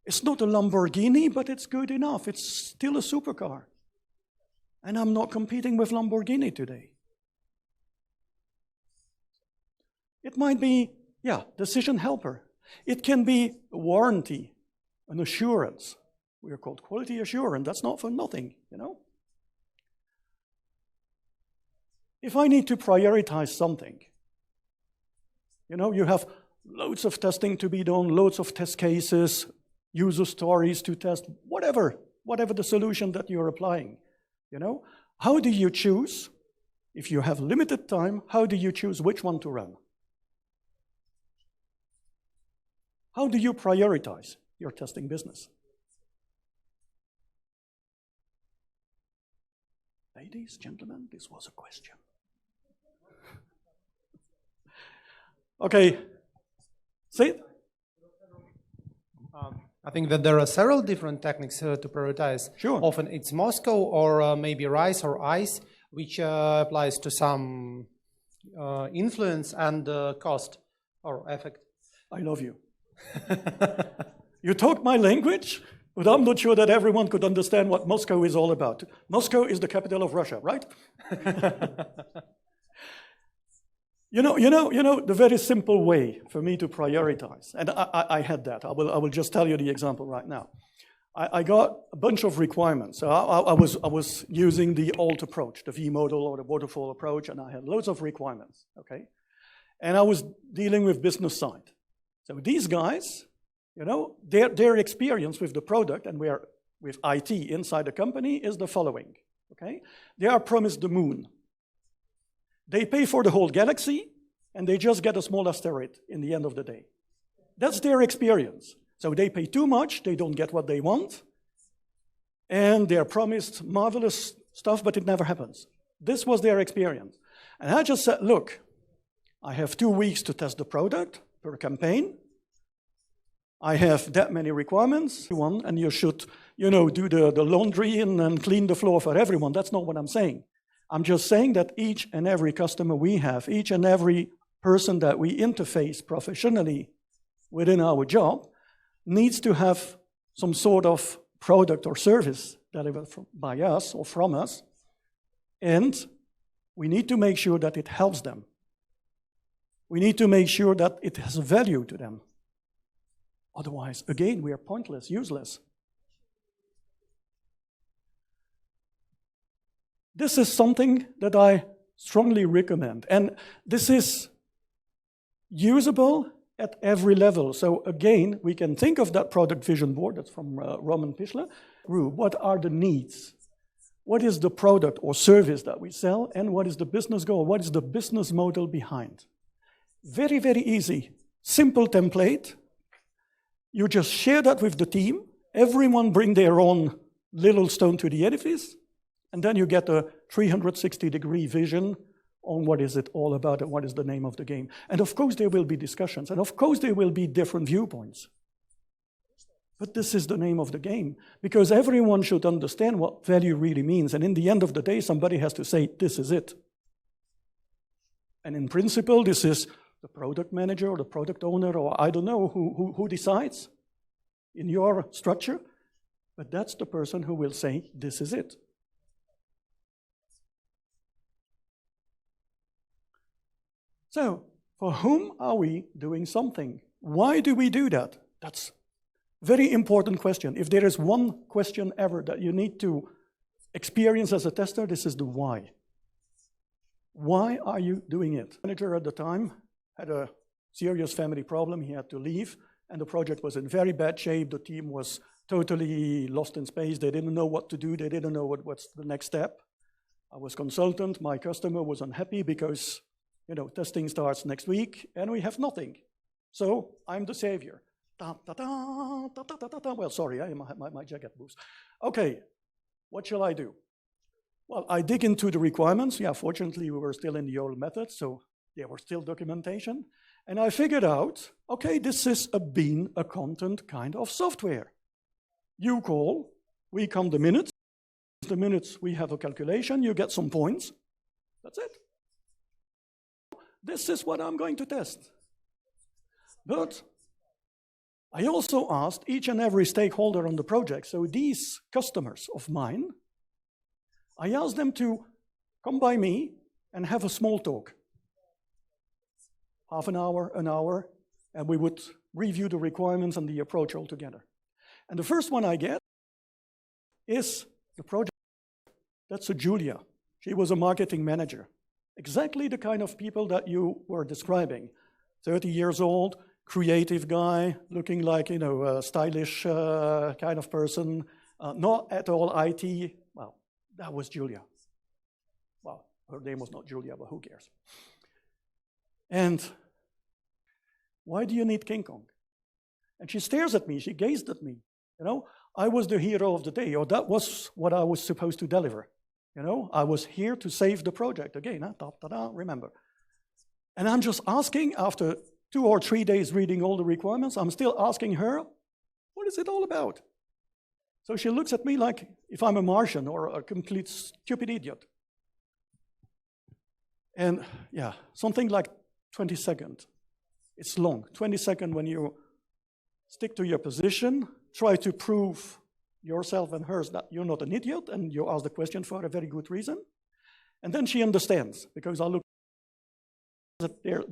It's not a Lamborghini, but it's good enough. It's still a supercar. And I'm not competing with Lamborghini today. It might be, decision helper. It can be a warranty, an assurance. We are called quality assurance. That's not for nothing, you know. If I need to prioritize something, you know, you have loads of testing to be done, loads of test cases, user stories to test, whatever the solution that you're applying, you know. How do you choose, if you have limited time, how do you choose which one to run? How do you prioritize your testing business? Ladies, gentlemen, this was a question. Okay, say it. I think that there are several different techniques to prioritize. Sure. Often it's Moscow or maybe rice or ice, which applies to some influence and cost or effect. I love you. You talk my language, but I'm not sure that everyone could understand what Moscow is all about. Moscow is the capital of Russia, right? You know, the very simple way for me to prioritize, and I had that. I will just tell you the example right now. I got a bunch of requirements. So I was using the old approach, the V model or the waterfall approach, and I had loads of requirements, okay? And I was dealing with business side. So these guys, you know, their experience with the product and with IT inside the company is the following, okay? They are promised the moon. They pay for the whole galaxy, and they just get a small asteroid in the end of the day. That's their experience. So they pay too much, they don't get what they want, and they're promised marvelous stuff, but it never happens. This was their experience. And I just said, look, I have 2 weeks to test the product per campaign. I have that many requirements, and you should, you know, do the laundry and clean the floor for everyone. That's not what I'm saying. I'm just saying that each and every customer we have, each and every person that we interface professionally within our job needs to have some sort of product or service delivered by us or from us, and we need to make sure that it helps them. We need to make sure that it has value to them. Otherwise, again, we are pointless, useless. This is something that I strongly recommend, and this is usable at every level. So again, we can think of that product vision board, that's from Roman Pichler. What are the needs? What is the product or service that we sell, and what is the business goal? What is the business model behind? Very, very easy. Simple template. You just share that with the team. Everyone bring their own little stone to the edifice. And then you get a 360-degree vision on what is it all about and what is the name of the game. And of course there will be discussions. And of course there will be different viewpoints. But this is the name of the game. Because everyone should understand what value really means. And in the end of the day, somebody has to say, this is it. And in principle, this is the product manager or the product owner, or I don't know who decides in your structure. But that's the person who will say, this is it. So, for whom are we doing something? Why do we do that? That's a very important question. If there is one question ever that you need to experience as a tester, this is the why. Why are you doing it? The manager at the time had a serious family problem. He had to leave, and the project was in very bad shape. The team was totally lost in space. They didn't know what to do. They didn't know what's the next step. I was consultant. My customer was unhappy because testing starts next week, and we have nothing. So I'm the savior. Da, da, da, da, da, da, da. Well, sorry, my jacket moves. Okay, what shall I do? Well, I dig into the requirements. Yeah, fortunately, we were still in the old method, so there was still documentation. And I figured out, okay, this is a bean, a content kind of software. You call, we count the minutes. The minutes, we have a calculation, you get some points. That's it. This is what I'm going to test. But I also asked each and every stakeholder on the project, so these customers of mine, I asked them to come by me and have a small talk. Half an hour, and we would review the requirements and the approach altogether. And the first one I get is the project. That's a Julia. She was a marketing manager. Exactly the kind of people that you were describing. 30 years old, creative guy, looking like, a stylish kind of person, not at all IT. Well, that was Julia. Well, her name was not Julia, but who cares? And why do you need King Kong? And she stares at me, she gazed at me. I was the hero of the day, or that was what I was supposed to deliver. I was here to save the project again, remember. And I'm just asking, after 2 or 3 days reading all the requirements, I'm still asking her, what is it all about? So she looks at me like if I'm a Martian or a complete stupid idiot. And yeah, something like 20 seconds. It's long, 20 seconds when you stick to your position, try to prove yourself and hers that you're not an idiot, and you ask the question for a very good reason. And then she understands, because I look at their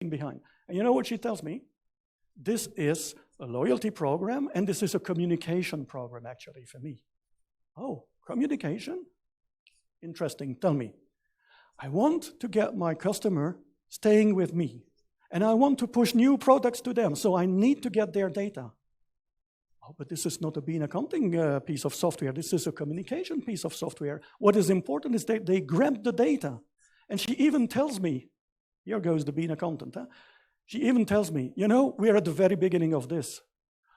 behind. And you know what she tells me? This is a loyalty program, and this is a communication program, actually, for me. Oh, communication? Interesting, tell me. I want to get my customer staying with me, and I want to push new products to them, so I need to get their data. Oh, but this is not a bean accounting piece of software. This is a communication piece of software. What is important is that they grab the data. And she even tells me, here goes the bean accountant. She even tells me, we're at the very beginning of this.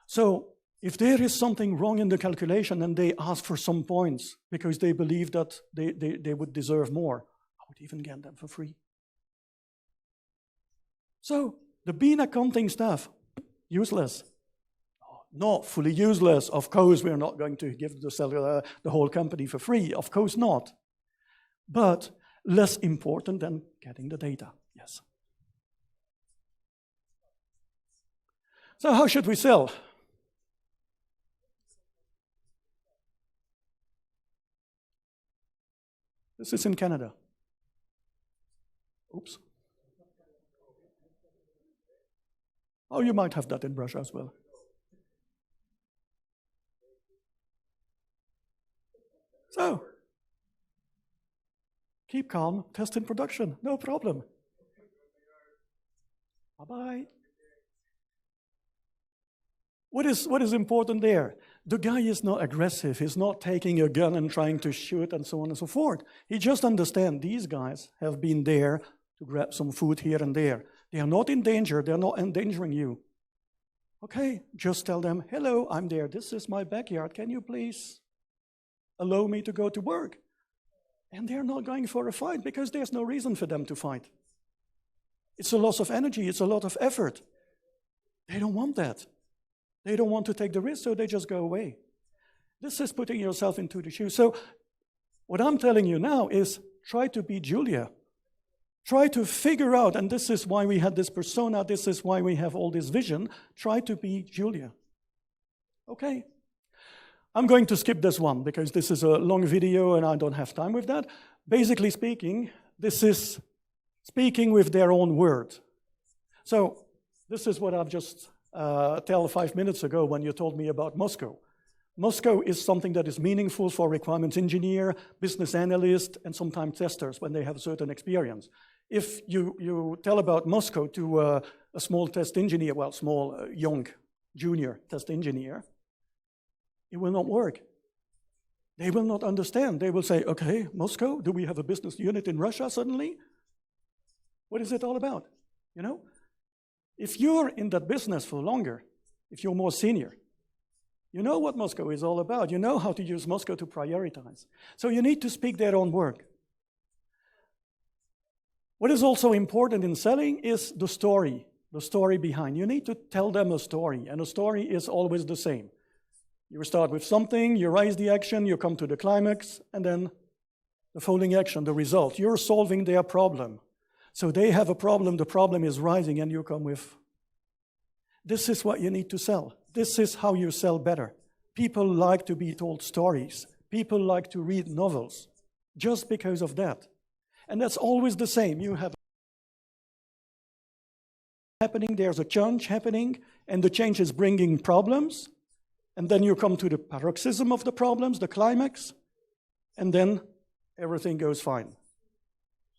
So if there is something wrong in the calculation and they ask for some points because they believe that they would deserve more, I would even get them for free. So the bean accounting stuff, useless. Not fully useless. Of course, we're not going to give the whole company for free. Of course not. But less important than getting the data. Yes. So how should we sell? This is in Canada. Oops. Oh, you might have that in Russia as well. So, keep calm, test in production, no problem. Bye-bye. What is important there? The guy is not aggressive. He's not taking a gun and trying to shoot and so on and so forth. He just understands these guys have been there to grab some food here and there. They are not in danger. They're not endangering you. Okay, just tell them, hello, I'm there. This is my backyard. Can you please allow me to go to work? And they're not going for a fight because there's no reason for them to fight. It's a loss of energy. It's a lot of effort. They don't want that. They don't want to take the risk, so they just go away. This is putting yourself into the shoes. So what I'm telling you now is try to be Julia. Try to figure out, and this is why we had this persona, this is why we have all this vision, try to be Julia. Okay? I'm going to skip this one because this is a long video and I don't have time with that. Basically speaking, this is speaking with their own word. So this is what I've just told 5 minutes ago when you told me about Moscow. Moscow is something that is meaningful for requirements engineer, business analyst, and sometimes testers when they have a certain experience. If you tell about Moscow to a small test engineer, well, small, young, junior test engineer, it will not work. They will not understand. They will say, okay, Moscow, do we have a business unit in Russia suddenly? What is it all about? You know? If you're in that business for longer, if you're more senior, you know what Moscow is all about. You know how to use Moscow to prioritize. So you need to speak their own word. What is also important in selling is the story behind. You need to tell them a story, and a story is always the same. You start with something, you raise the action, you come to the climax, and then the following action, the result. You're solving their problem. So they have a problem, the problem is rising, and you come with, this is what you need to sell. This is how you sell better. People like to be told stories. People like to read novels just because of that. And that's always the same. You have happening, there's a change happening, and the change is bringing problems. And then you come to the paroxysm of the problems, the climax, and then everything goes fine.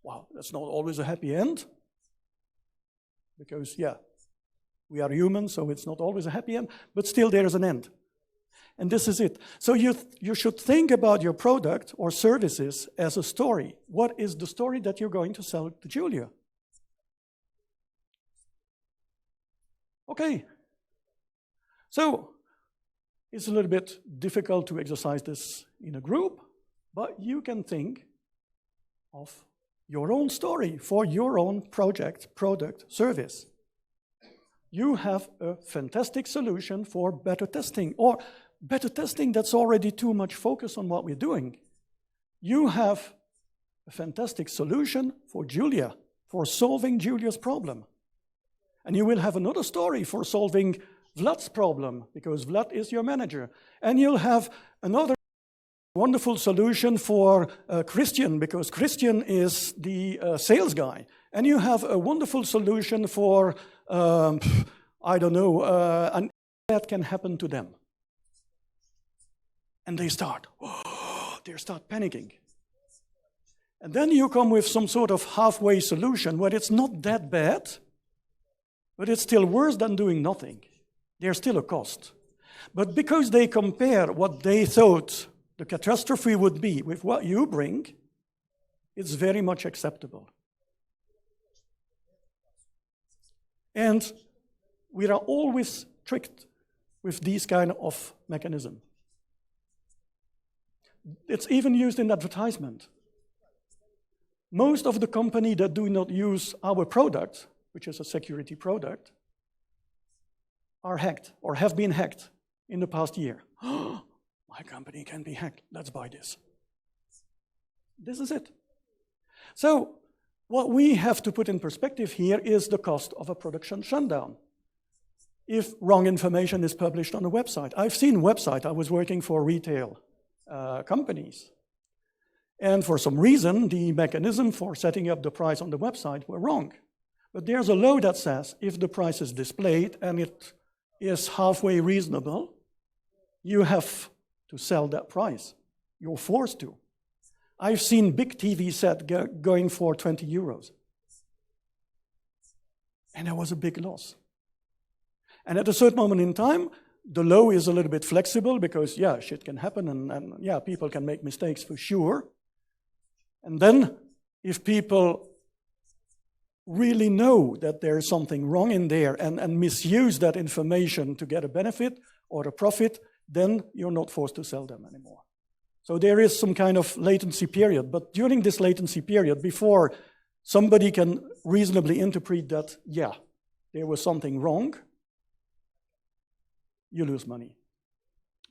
Wow, that's not always a happy end. Because, yeah, we are human, so it's not always a happy end, but still there is an end. And this is it. So you should think about your product or services as a story. What is the story that you're going to sell to Julia? Okay. So it's a little bit difficult to exercise this in a group, but you can think of your own story for your own project, product, service. You have a fantastic solution for better testing, or better testing that's already too much focus on what we're doing. You have a fantastic solution for Julia, for solving Julia's problem. And you will have another story for solving Vlad's problem, because Vlad is your manager. And you'll have another wonderful solution for Christian, because Christian is the sales guy. And you have a wonderful solution for, I don't know, and that can happen to them. And they start panicking. And then you come with some sort of halfway solution where it's not that bad, but it's still worse than doing nothing. There's still a cost. But because they compare what they thought the catastrophe would be with what you bring, it's very much acceptable. And we are always tricked with these kind of mechanism. It's even used in advertisement. Most of the companies that do not use our product, which is a security product, are hacked or have been hacked in the past year. My company can be hacked. Let's buy this. This is it. So what we have to put in perspective here is the cost of a production shutdown. If wrong information is published on a website. I've seen websites. I was working for retail companies. And for some reason, the mechanism for setting up the price on the website were wrong. But there's a law that says if the price is displayed and it is halfway reasonable, you have to sell that price. You're forced to. I've seen big TV set going for 20 euros. And there was a big loss. And at a certain moment in time, the law is a little bit flexible because, yeah, shit can happen and yeah, people can make mistakes for sure. And then if people really know that there is something wrong in there and misuse that information to get a benefit or a profit, then you're not forced to sell them anymore. So there is some kind of latency period, but during this latency period, before somebody can reasonably interpret that, yeah, there was something wrong, you lose money,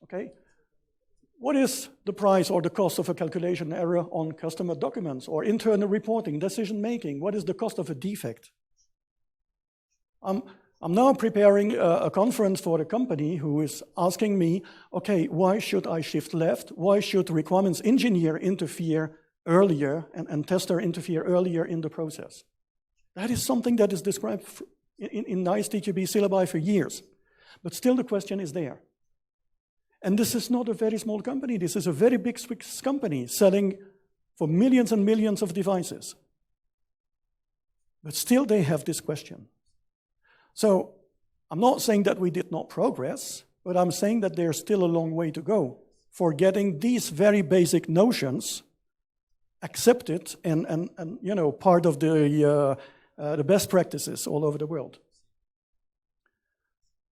okay? What is the price or the cost of a calculation error on customer documents or internal reporting, decision-making? What is the cost of a defect? I'm now preparing a conference for a company who is asking me, okay, why should I shift left? Why should requirements engineer interfere earlier and tester interfere earlier in the process? That is something that is described in ISTQB syllabi for years. But still the question is there. And this is not a very small company. This is a very big Swiss company selling for millions and millions of devices. But still they have this question. So I'm not saying that we did not progress, but I'm saying that there's still a long way to go for getting these very basic notions accepted and you know, part of the best practices all over the world.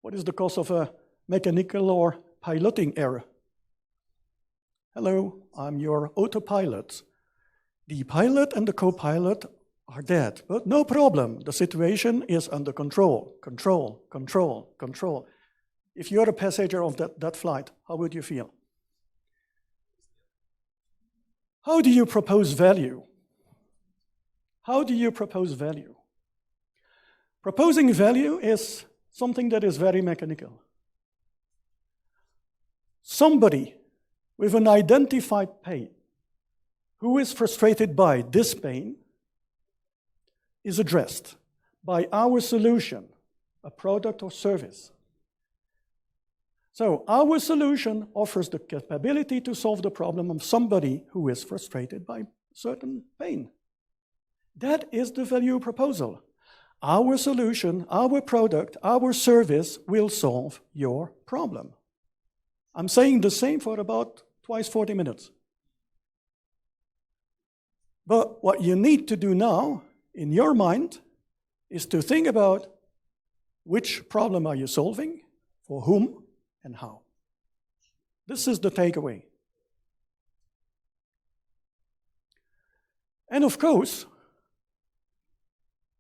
What is the cost of a mechanical or piloting error? Hello, I'm your autopilot. The pilot and the co-pilot are dead, but no problem. The situation is under control. Control, control, control. If you're a passenger of that flight, how would you feel? How do you propose value? How do you propose value? Proposing value is something that is very mechanical. Somebody with an identified pain who is frustrated by this pain is addressed by our solution, a product or service. So our solution offers the capability to solve the problem of somebody who is frustrated by certain pain. That is the value proposal. Our solution, our product, our service will solve your problem. I'm saying the same for about twice 40 minutes. But what you need to do now, in your mind, is to think about which problem are you solving, for whom, and how. This is the takeaway. And of course,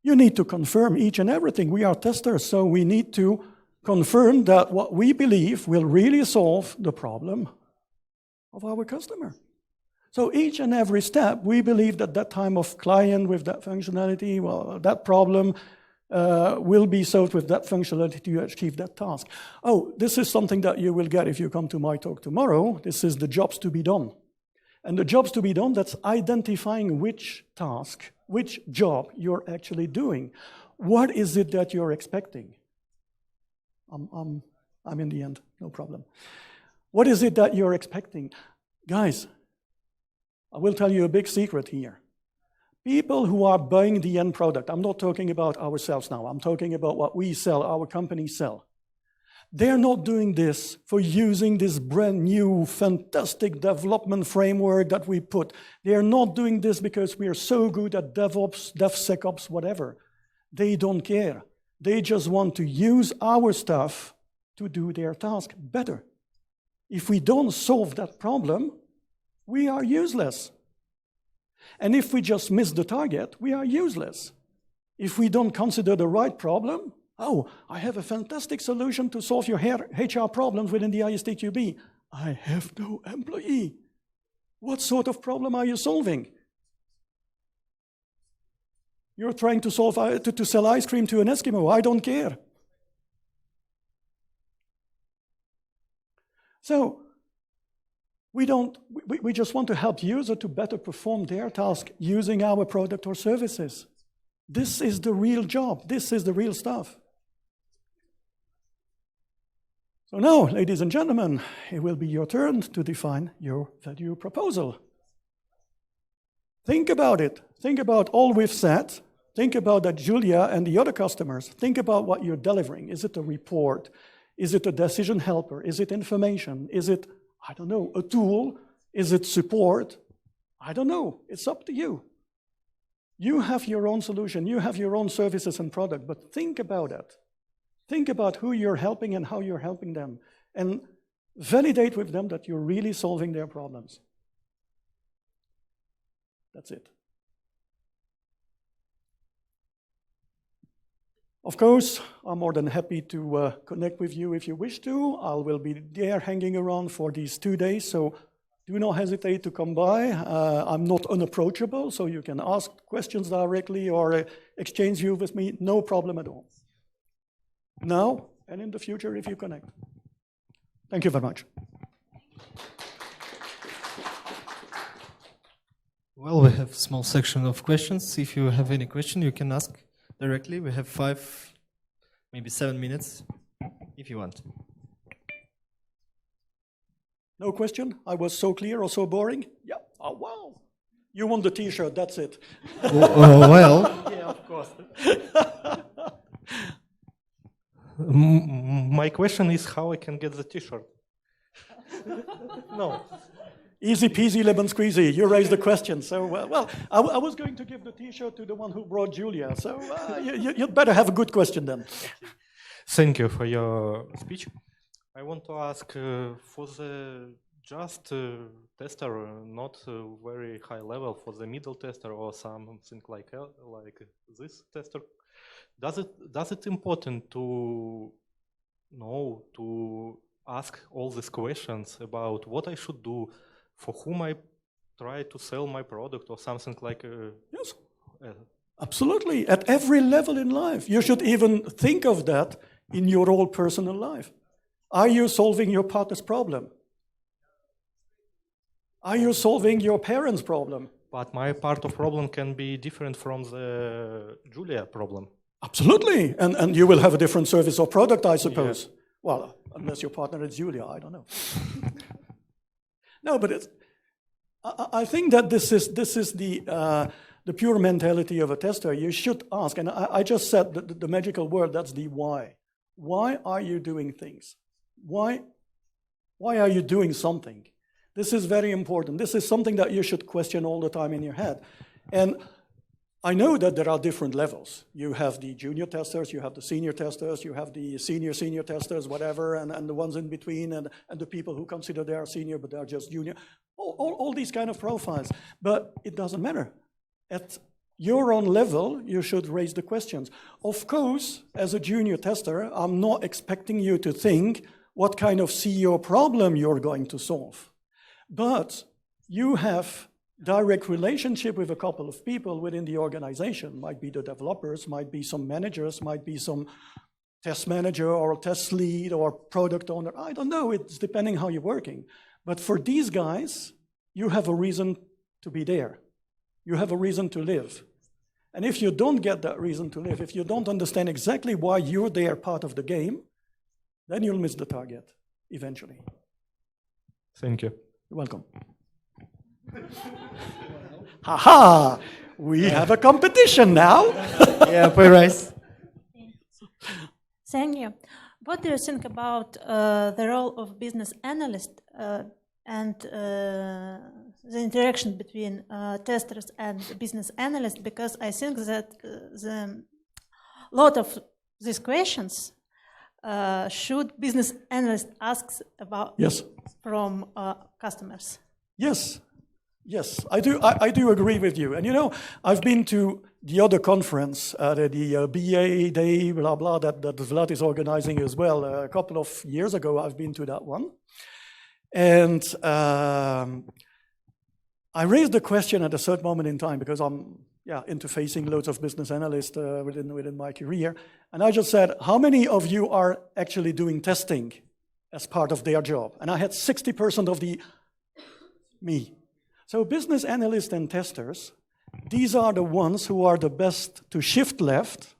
you need to confirm each and everything. We are testers, so we need to confirm that what we believe will really solve the problem of our customer. So each and every step, we believe that that time of client with that functionality, well, that problem will be solved with that functionality to achieve that task. Oh, this is something that you will get if you come to my talk tomorrow. This is the jobs to be done. And the jobs to be done, that's identifying which task, which job you're actually doing. What is it that you're expecting? I'm in the end, no problem. What is it that you're expecting? Guys, I will tell you a big secret here. People who are buying the end product, I'm not talking about ourselves now, I'm talking about what we sell, our companies sell. They're not doing this for using this brand new, fantastic development framework that we put. They're not doing this because we are so good at DevOps, DevSecOps, whatever. They don't care. They just want to use our stuff to do their task better. If we don't solve that problem, we are useless. And if we just miss the target, we are useless. If we don't consider the right problem, oh, I have a fantastic solution to solve your HR problems within the ISTQB. I have no employee. What sort of problem are you solving? You're trying to sell ice cream to an Eskimo. I don't care. So, we just want to help users to better perform their task using our product or services. This is the real job. This is the real stuff. So now, ladies and gentlemen, it will be your turn to define your value proposal. Think about it. Think about all we've said. Think about that Julia and the other customers. Think about what you're delivering. Is it a report? Is it a decision helper? Is it information? Is it, I don't know, a tool? Is it support? I don't know. It's up to you. You have your own solution, you have your own services and product, but think about it. Think about who you're helping and how you're helping them, and validate with them that you're really solving their problems. That's it. Of course, I'm more than happy to connect with you if you wish to. I will be there hanging around for these 2 days, so do not hesitate to come by. I'm not unapproachable, so you can ask questions directly or exchange views with me, no problem at all. Now and in the future if you connect. Thank you very much. Well, we have a small section of questions. If you have any question, you can ask directly. We have 5, maybe 7 minutes, if you want. No question? I was so clear or so boring? Yeah. Oh, wow. You want the T-shirt, that's it. Well. Yeah, of course. My question is how I can get the T-shirt. No. Easy peasy lemon squeezy. You raised the question. So, well, I was going to give the T-shirt to the one who brought Julia. So you'd better have a good question then. Thank you for your speech. I want to ask for the just tester, not very high level, for the middle tester or something like this tester. Does it important to know to ask all these questions about what I should do, for whom I try to sell my product or something like? Yes, absolutely. At every level in life, you should even think of that in your own personal life. Are you solving your partner's problem? Are you solving your parents' problem? But my part of problem can be different from the Julia problem. Absolutely, and you will have a different service or product, I suppose. Yeah. Well, unless your partner is Julia, I don't know. No, but I think that this is the pure mentality of a tester. You should ask, and I just said the magical word. That's the why. Why are you doing things? Why are you doing something? This is very important. This is something that you should question all the time in your head. And I know that there are different levels. You have the junior testers, you have the senior testers, you have the senior testers, whatever, and the ones in between, and the people who consider they are senior but they are just junior. All these kind of profiles. But it doesn't matter. At your own level, you should raise the questions. Of course, as a junior tester, I'm not expecting you to think what kind of CEO problem you're going to solve. But you have direct relationship with a couple of people within the organization. Might be the developers, might be some managers, might be some test manager or a test lead or product owner. I don't know, it's depending how you're working. But for these guys, you have a reason to be there. You have a reason to live. And if you don't get that reason to live, if you don't understand exactly why you're there part of the game, then you'll miss the target eventually. Thank you. You're welcome. Ha! We have a competition now. Yeah, Payrise. Thank you. What do you think about the role of business analyst and the interaction between testers and business analysts? Because I think that a lot of these questions should business analyst ask about from customers. Yes. Yes, I do agree with you. And you know, I've been to the other conference, the BA Day, blah, blah, that Vlad is organizing as well. A couple of years ago, I've been to that one. And I raised the question at a certain moment in time because I'm interfacing loads of business analysts within my career. And I just said, how many of you are actually doing testing as part of their job? And I had 60% of me. So business analysts and testers, these are the ones who are the best to shift left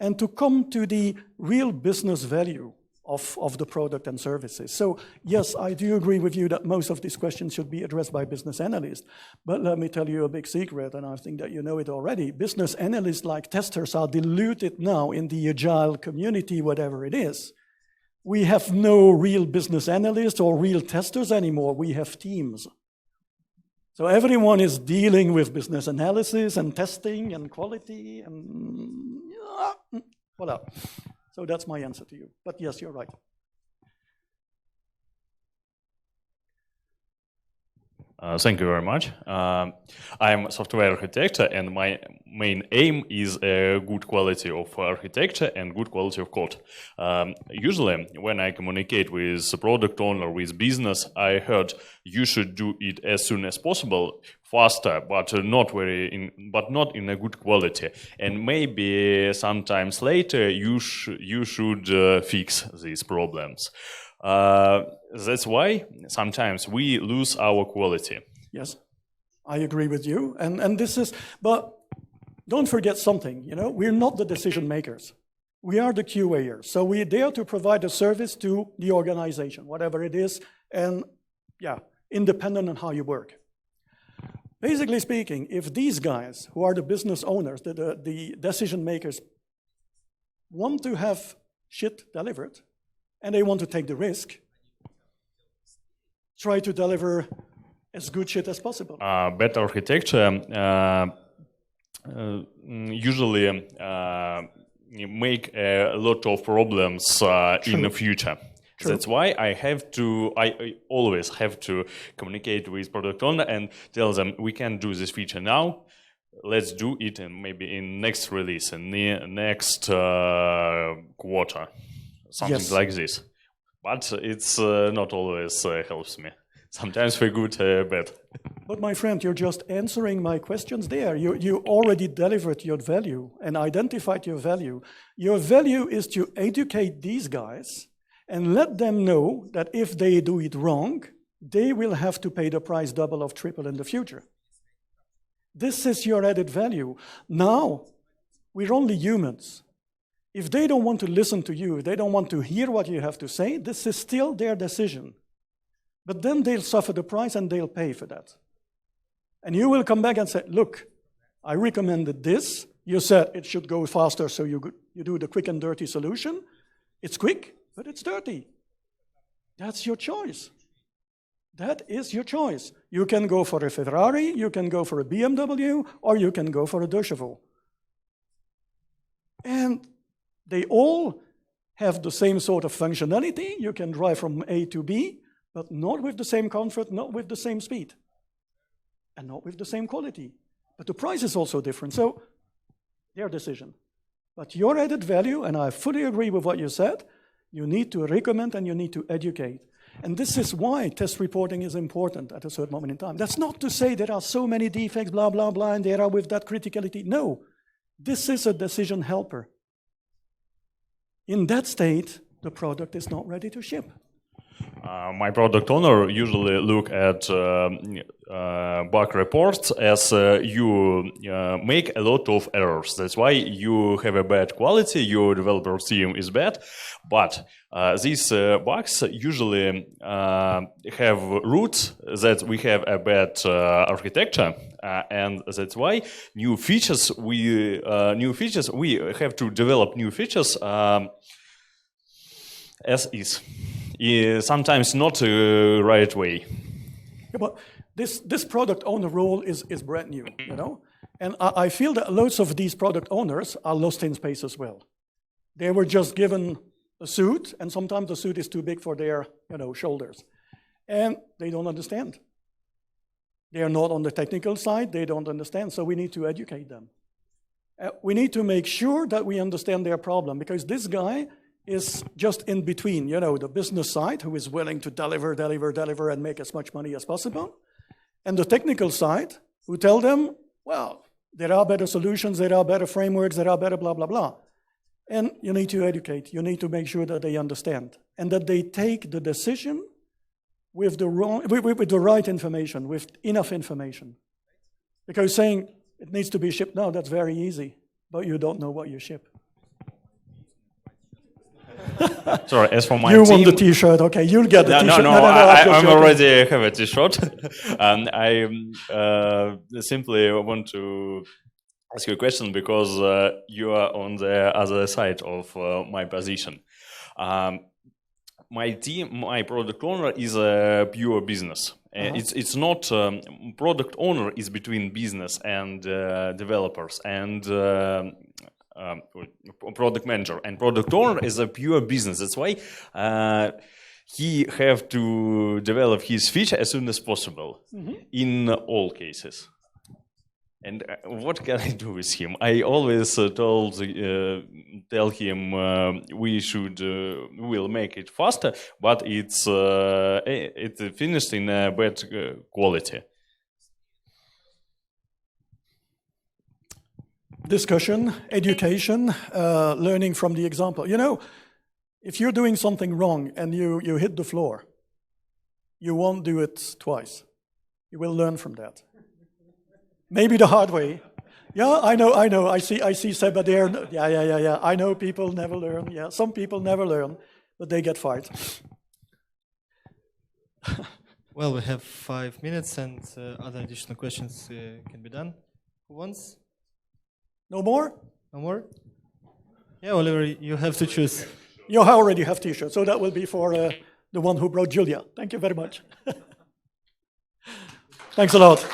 and to come to the real business value of the product and services. So yes, I do agree with you that most of these questions should be addressed by business analysts. But let me tell you a big secret, and I think that you know it already. Business analysts like testers are diluted now in the agile community, whatever it is. We have no real business analysts or real testers anymore. We have teams. So everyone is dealing with business analysis and testing and quality and voila. So that's my answer to you. But yes, you're right. Thank you very much. I'm a software architect, and my main aim is a good quality of architecture and good quality of code. Usually, when I communicate with the product owner, with business, I heard you should do it as soon as possible, faster, but not in a good quality. And maybe sometimes later you should fix these problems. That's why sometimes we lose our quality. Yes, I agree with you. And this is, but don't forget something, you know, we're not the decision makers. We are the QAers. So we're there to provide a service to the organization, whatever it is, and yeah, independent on how you work. Basically speaking, if these guys who are the business owners, the decision makers, want to have shit delivered, and they want to take the risk, try to deliver as good shit as possible. Better architecture usually make a lot of problems in the future. True. That's why I always have to communicate with product owner and tell them we can do this feature now. Let's do it, and maybe in next release, in the next quarter. Something like this. But it's not always helps me. Sometimes we're good, bad. But my friend, you're just answering my questions there. You already delivered your value and identified your value. Your value is to educate these guys and let them know that if they do it wrong, they will have to pay the price double or triple in the future. This is your added value. Now, we're only humans. If they don't want to listen to you, if they don't want to hear what you have to say, this is still their decision. But then they'll suffer the price and they'll pay for that. And you will come back and say, look, I recommended this. You said it should go faster, so you do the quick and dirty solution. It's quick, but it's dirty. That's your choice. That is your choice. You can go for a Ferrari, you can go for a BMW, or you can go for a deux chevaux. And they all have the same sort of functionality. You can drive from A to B, but not with the same comfort, not with the same speed, and not with the same quality. But the price is also different, so their decision. But your added value, and I fully agree with what you said, you need to recommend and you need to educate. And this is why test reporting is important at a certain moment in time. That's not to say there are so many defects, blah, blah, blah, and there are with that criticality. No, this is a decision helper. In that state, the product is not ready to ship. My product owner usually look at bug reports as you make a lot of errors. That's why you have a bad quality, your developer team is bad. But these bugs usually have roots that we have a bad architecture, and that's why new features we have to develop new features as is. Sometimes not the right way. Yeah, but this product owner role is brand new, you know? And I feel that loads of these product owners are lost in space as well. They were just given a suit, and sometimes the suit is too big for their, shoulders. And they don't understand. They are not on the technical side, they don't understand, so we need to educate them. We need to make sure that we understand their problem, because this guy is just in between, the business side, who is willing to deliver, and make as much money as possible, and the technical side, who tell them, well, there are better solutions, there are better frameworks, there are better blah, blah, blah. And you need to educate, you need to make sure that they understand, and that they take the decision with the right information, with enough information. Because saying it needs to be shipped now, that's very easy, but you don't know what you ship. Sorry, as for my team... You want the T-shirt, okay, you'll get the T-shirt. No, I'm already have a T-shirt. I simply want to ask you a question because you are on the other side of my position. my team, my product owner is a pure business. It's not product owner is between business and developers and product manager, and product owner is a pure business. That's why he have to develop his feature as soon as possible in all cases. And what can I do with him? I always tell him we'll make it faster, but it's finished in a bad quality. Discussion, education, learning from the example. You know, if you're doing something wrong and you hit the floor, you won't do it twice. You will learn from that. Maybe the hard way. Yeah, I know. I see Seba there. Yeah. I know people never learn. Yeah, some people never learn, but they get fired. Well, we have 5 minutes, and other additional questions can be done. Who wants? No more? No more? Yeah, Oliver, you have to choose. You already have T-shirts, so that will be for the one who brought Julia. Thank you very much. Thanks a lot.